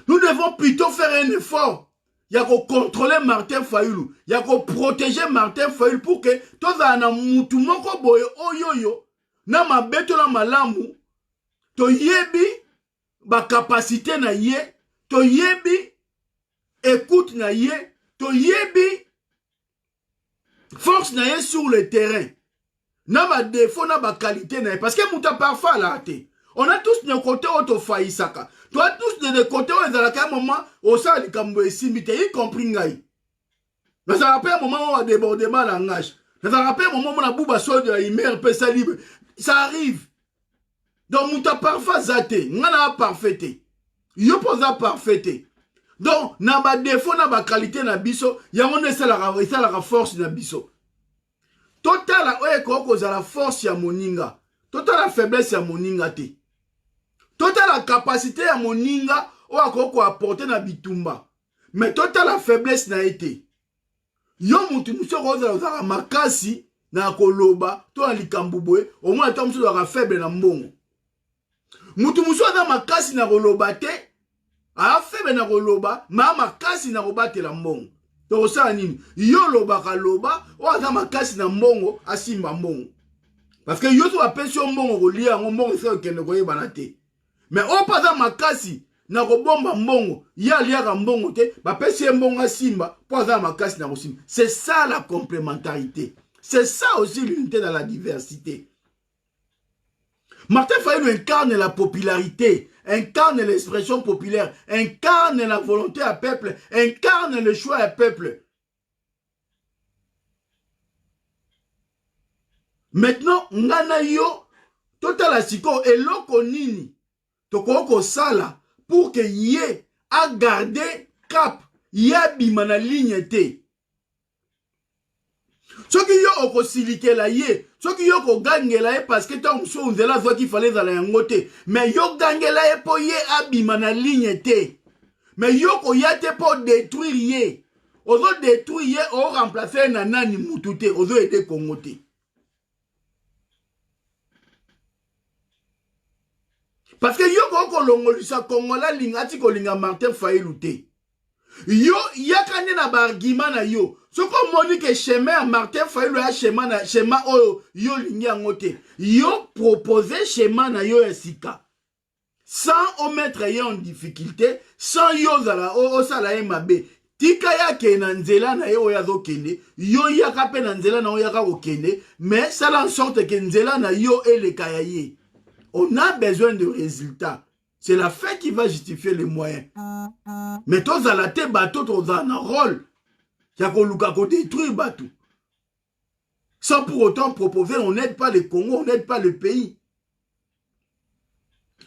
Nous devons plutôt faire un effort. Il y a ko contrôler Martin Fayulu, il y a ko protéger Martin Fayulu pour que to za na mutu moko boye oyoyo na mabeto na malamu to yebi ba capacité na ye, to yebi écoute na ye, to yebi force na ye sur le terrain. Na ba défaut na ba qualité na ye. Parce que mouta parfois là te. On a tous de côté auto faïsaka. Toi tous de côté où ezalaka un moment au sa likambo esimite y compris ngai. Mais ça rappelle un moment où on a débordement la ngage. Ça rappelle un moment où on a bouba so de la imer pesa libre. Ça arrive. Donc mouta parfois zate, ngana parfaité. Yo posa parfaité. Donc, na ba défaut, na ba qualité na biso, yango ne la force na biso. Total oye koko za la force ya moninga. Total la faiblesse ya moninga te. Total la capacité ya moninga oye koko apporter na bitumba. Mais total la faiblesse na été. Yo mutu muso roza za makasi na koloba, to na likambuboe, au moins ta muso za faible na mbongo. Mutu muso za makasi na koloba te. afebe na koloba ma makasi na kobatela mbongo tokosala nini yo lobaka loba oyo aza makasi na mbongo asimba mbongo parce que yo so apesi yo mbongo kolia yango mbongo esi okende koyebana te mais oyo mpo aza makasi na kobomba mbongo ye aliaka mbongo te bapesi ye mbongo asimba mpo aza makasi na kosimba. C'est ça la complémentarité, c'est ça aussi l'unité dans la diversité. Martin Fayulu incarne la popularité, incarne l'expression populaire, incarne la volonté à peuple, incarne le choix à peuple. Maintenant, ngana yo, total asiko, eloko nini, toko sala, pour que yé a gardé cap, yé bimana ligne te. Soki yo okosilike la ye, soki yo ko gangela ye parce que ta mso unzela zwa ki fallait za la yangote, mais yo gangela ye po ye abima na ligne te. Mais yo ko yate po détruire ye. Ozo détruire ye o remplacer na nani mutu te, ozo aider Congo te. Parce que yo ko longolisa Congo la lingati ko linga Martin Fayulu te. Yo yakane na bargima na yo. Soko moni ke chemin à Martin Fayulu a chemin na chemin oyo yo lingi angote. Yo proposer chemin na yo esika. Sans omettre yo en difficulté, sans yo zala o sala e mabe. Tika ya ke na nzela na yo ya zo kende, yo yaka pe na nzela na yo yaka ko kende, mais ça en sorte que nzela na yo ele kayaye. On a besoin de résultats. C'est la fin qui va justifier les moyens. Mais tous à la tête, bateau, tous en un rôle. Il y a qu'on détruire bateau. Sans pour autant proposer, on n'aide pas le Congo, on n'aide pas le pays.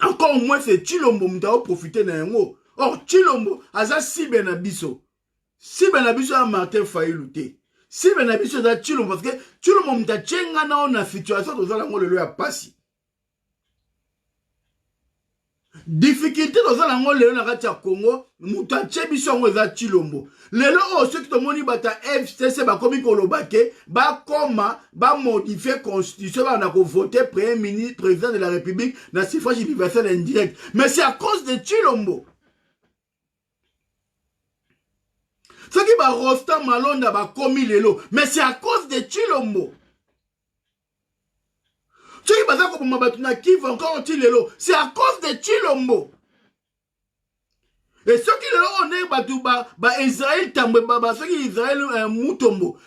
Encore moins, c'est Chilombo, m'tao profiter d'un mot. Or, Chilombo, aza si benabiso. Si benabiso a Martin Fayulu te. Si benabiso a Chilombo, parce que Chilombo m'ta tchenga na on a situation, tous à le lui a passé. Difficulté dans la ngole le na Congo muta chebiso ngo za Chilombo lelo o ceux qui to moni bata FCC ba komi kolobake ba koma ba modifier constitution ba na ko voter premier ministre président de la République na suffrage universel indirect, mais c'est à cause de Chilombo. Ce qui ba Rosta Malonda ba komi lelo, mais c'est à cause de Chilombo. C'est à cause de Chilombo. Et ceux qui ont Israël ceux qui Israël Moutombo,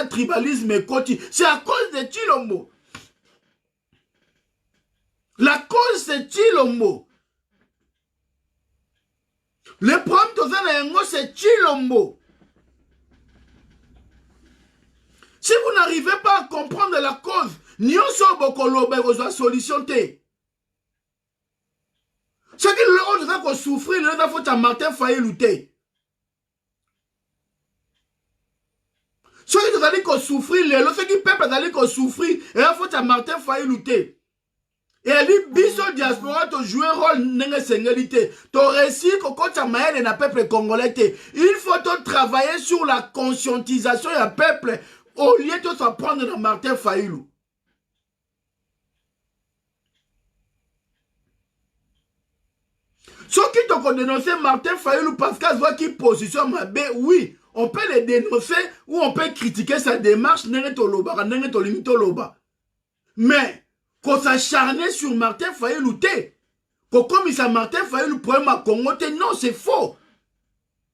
tribalisme c'est à cause de Chilombo. La cause c'est Chilombo. Le problème c'est Chilombo. Si vous n'arrivez pas à comprendre la cause, nyonso bokoloba kozwa solution te. Ce qui le rend de souffrir, le rend de Martin Fayulu te. Ce qui doit dire souffrir, ce qui peuple doit dire souffrir, et la faute à Martin Fayulu te. Et elle dit biso diaspora to jouer rôle nenge sengalité. To réussir ko kota maele na peuple congolais te. Il faut travailler sur la conscientisation du peuple au lieu de se prendre dans Martin Fayulu. Ceux qui ont dénoncé Martin Fayulu parce qu'il voit qu'il positionne Mabé, oui, on peut les dénoncer ou on peut critiquer sa démarche, mais qu'on s'acharne sur Martin Fayulu, qu'on commise à Martin Fayulu pour un Congo, non, c'est faux.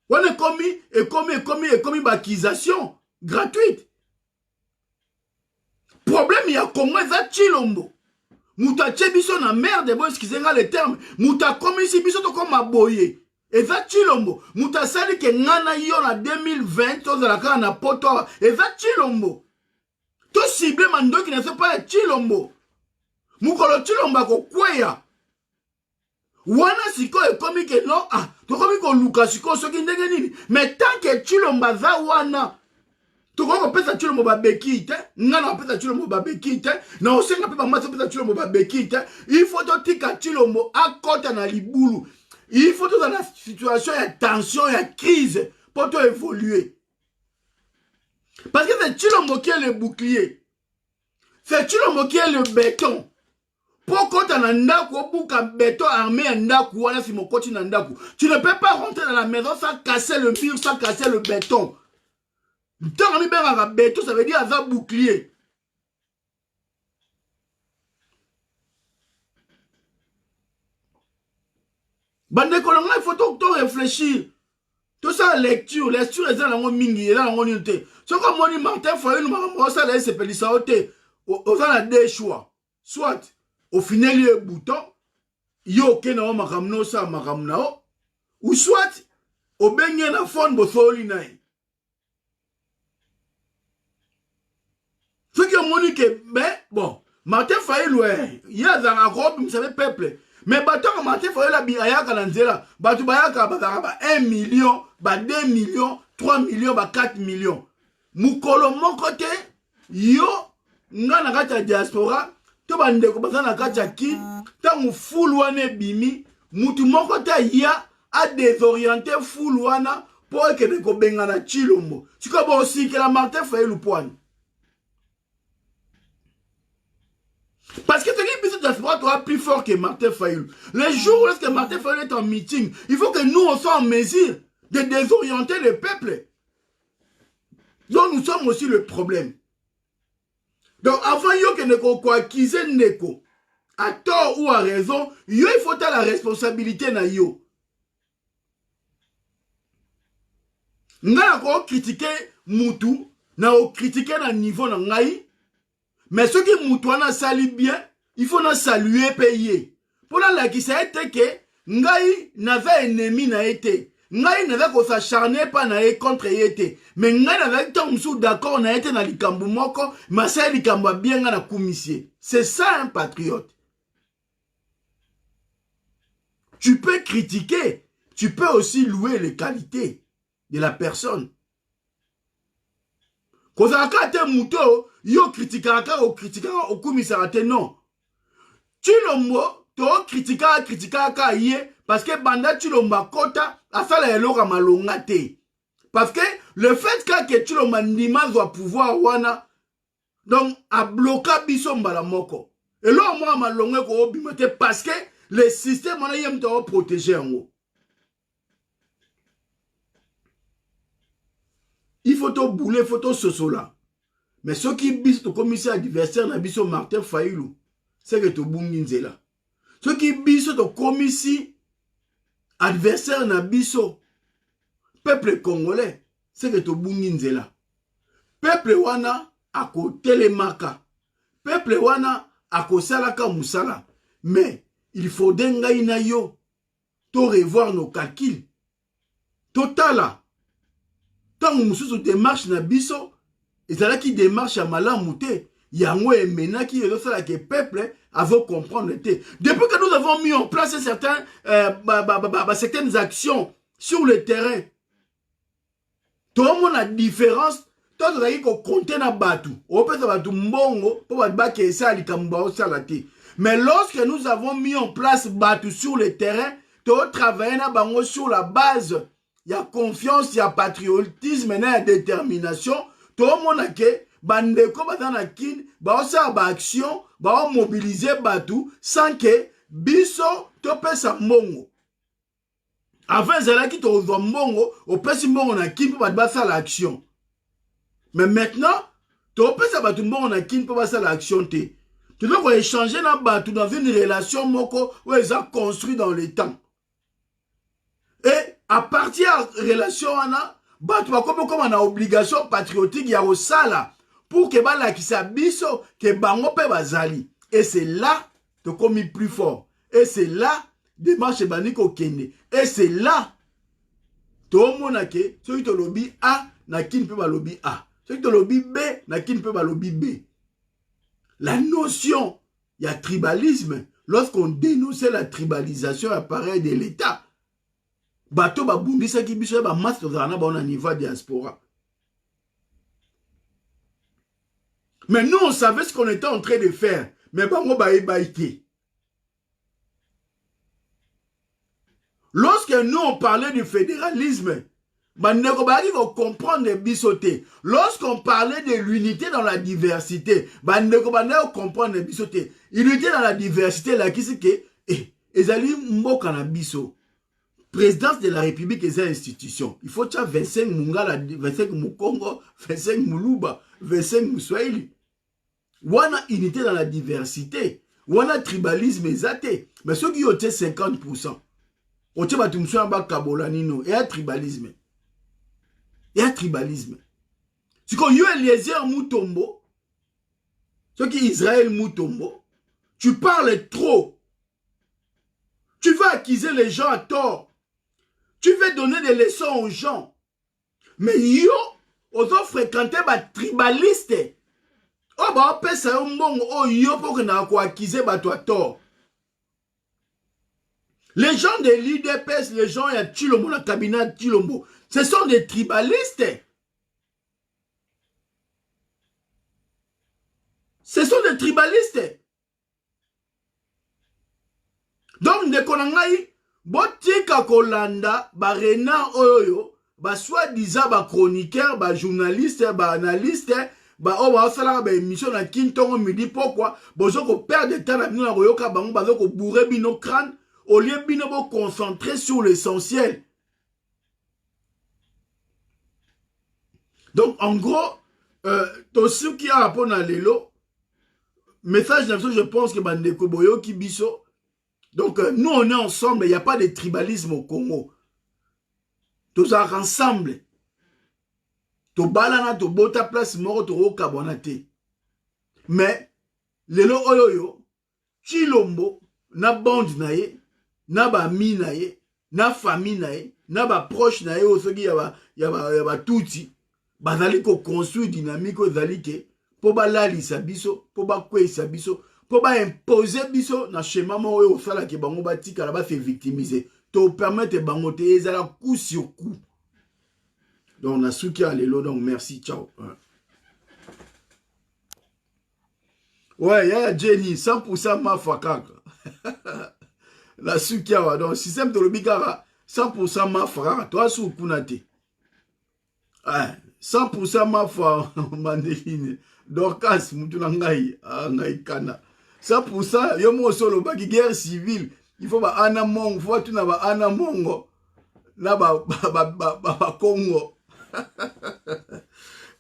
On est commis accusation gratuite. Problème, il y a Congo, c'est Chilombo. Mouta biso na merde, bon, excusez-moi le terme. Mouta comme ici, biso to comme aboye. Et ça Chilombo. Mouta sali ke ngana yo na 2020, to la kana na poto. Et ça Chilombo. To cible mando qui ne sait pas Chilombo. Mukolo Chilomba ko kweya. Wana siko e komi ke non, ah, to komi ko luka siko soki ndenge nini. Mais tant que Chilomba za wana, tu vois pesa Chilombo ba bekite, ngana pesa Chilombo ba bekite, na osenga pe ba masa pesa Chilombo ba bekite, il faut to tika Chilombo akota na libulu. Il faut dans la situation de tension et de crise pour te évoluer. Parce que c'est Chilombo qui est le bouclier. C'est Chilombo qui est le béton. Pourquoi tu as un béton armé un ndaku, si mon coach un ndaku. Tu ne peux pas rentrer dans la maison sans casser le mur, sans casser le béton. Tant que tu as un béton, ça veut dire un bouclier. Bande kolonga, il faut tout réfléchir. Tout ça, lecture est dans la mingi, est dans la unité. Ce que moi, Martin Fayulu, ça, là, c'est pelli ça, on a deux choix. Soit, au final, il y a un bouton, yo ke na makamno sa makamnao, ou soit, au benye na fond bosoli nae. Ce qui est moni que, ben, bon, Martin Fayulu, il y a un robe, vous savez, peuple. Mais bateau Martin Fayulu, la biayaka nanzela, bateau bayaka, 1 million, 2 millions, 3 millions, 4 millions. Mukolo mon côté, yo, nga na kati ya diaspora, to bandeko baza na kati ya ki, tangu full wane bimi, mutu mon côté ya, a désorienté full wana, pour que ne ko benga na chilombo. Si ko bo aussi que la Martin Fayulu poigne. Parce que ce qui est diaspora sera plus fort que Martin Fayulu. Les jours où Martin Fayulu est en meeting, il faut que nous on soit en mesure de désorienter le peuple. Donc nous sommes aussi le problème. Donc avant yo que ne ko acquiser neko, à tort ou à raison, yo il faut la responsabilité na yo. Nga ko critiquer mutu, na o critiquer na niveau na ngai. Mais ceux qui moutouana sali bien, il faut nous saluer, payer. Pour la qui ça a été que, Ngai n'avait ennemi n'a été. Ngai n'avait qu'on s'acharner pas n'a été contre été. Mais Ngai n'avait tant sous d'accord n'a été dans l'ikambu moko, mais ça l'ikambu bien dans la commission. C'est ça un patriote. Tu peux critiquer, tu peux aussi louer les qualités de la personne. Kozaka te muto, yo kritikaka o kumisaka te non. Chilombo, to kritikaka ye, parce que banda Chilomba kota, asala eloka malonga te. Parce que le fait que Chilomba ndima doit pouvoir wana, donc a bloqué biso mbala moko. Et là, moi, malonga ko obimate, parce que le système, on a yem to protéger en haut. Il faut tout bouler, il faut tout sosola. Mais ceux qui bisent au commissaire adversaire na biso Martin Fayulu, c'est que tu bunginzela. Ceux qui bisent au commissaire adversaire na biso peuple congolais, c'est que tu bunginzela. Peuple wana ako telemaka. Peuple wana ako salaka musala. Mais il faut dengai na yo to revoir nos calculs. Totala. Tant que nous démarche na biso, et c'est là qui démarche à malamouté, yango et mena qui est là que le peuple avait comprendre. Depuis que nous avons mis en place certaines actions sur le terrain, tout le monde a différence. Tout le monde a compté na batu. On peut savoir tout mbongo pour battre ça likambo salati. Mais lorsque nous avons mis en place batu sur le terrain, tout travailler na bango sur la base. Il y a confiance, il y a patriotisme, il y a détermination. Tout le monde a que, bandeko batana kin, ba osa ba action, ba mobiliser batu, sans que biso tope sa mbongo. Avant zela ki to zo mbongo, o pesi mbongo na kin pour ba sa l'action. Mais maintenant, to pesa batu mbongo na kin pour ba sa l'action te. Tu dois échanger na batu dans une relation moko où ils ont construit dans le temps. Et à partir de la relation, comme on a obligation patriotique, il y a au sala pour que bala qui s'abisso, que bango pe bazali. Et c'est là que commis plus fort. Et c'est là démarche baniko kende. Et c'est là tout le monde que ceux qui te lobby A, na qui ne peut pas lobby A. Ceux qui te lobby B, na qui ne peut pas lobby B. La notion, il y a tribalisme. Lorsqu'on dénonçait la tribalisation appareil de l'État, bato ba bundisa ki biso ba masse tozana ba on a niveau diaspora. Mais nous on savait ce qu'on était en train de faire, mais bango ba été. Lorsque nous on parlait du fédéralisme, Bandeko baki ko comprendre bisoté. Lorsqu'on parlait de l'unité dans la diversité, bandeko bandeko comprendre bisoté. Unité dans la diversité là qui c'est que ezali mboka na biso. Présidence de la République est une institution. Il faut tcha 25 Mungala, 25 Mukongo, 25 Muluba, 25 Muswahili. Wana unité dans la diversité. Wana tribalisme ezate. Mais ceux qui ont 50%. Ote batumswa ba kabolanino. Et un tribalisme. Et un tribalisme. Si qu'on y a Eliezer Mutombo, ceux qui Israël Mutombo, tu parles trop. Tu veux accuser les gens à tort. Tu veux donner des leçons aux gens. Mais yo, on doit fréquenter les tribalistes. Oh, bah, on peut ça, oh, yo, pour qu'on a accuser toi tort. Les gens de l'IDPS, les gens à Chilombo, le cabinet Chilombo, ce sont des tribalistes. Ce sont des tribalistes. Donc, de konangai, botika kolanda, ba Renan Oyo, ba soi-disant ba chroniqueur, ba journaliste, ba analyste, ba o ba osala ba émission na Kintongo midi pourquoi bozo ko perdre de temps na bino na koyoka bango bazo ko bourrer bino crâne au lieu bino bo concentrer sur l'essentiel. Donc en gros to ce qui a rapport na lelo message je pense que bandeko boyo ki biso. Donc, nous, on est ensemble. Il n'y a pas de tribalisme au Congo. Tous ensemble. To balana, to bota place, moro, to ro kabonate. Mais, lelo oyoyo, Chilombo, na bande naye, na ba mi naye, na famille naye, na ba proche naye, osoki yaba touti, bazali ko construire dynamique, ozali ke, po ba lali sa biso, po ba kwe sa biso, pour imposer biso na schéma mo au sala ke bango batika là ba fait victimiser to permettre bango te ezala coup sur coup. Donc on a souki à lelo donc merci ciao. Ouais, ya Jenny 100% ma fakaka. La souki à donc système de lobikara 100% ma fakaka toi sou kunate. 100% ma fa mandeline. Dorcas mutulangai ngai kana. 100% yo mo solo baki guerre civile il faut ba ana mongo faut tout na ba ana mongo na ba Congo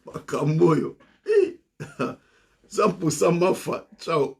ba kamboyo 100% mafa ciao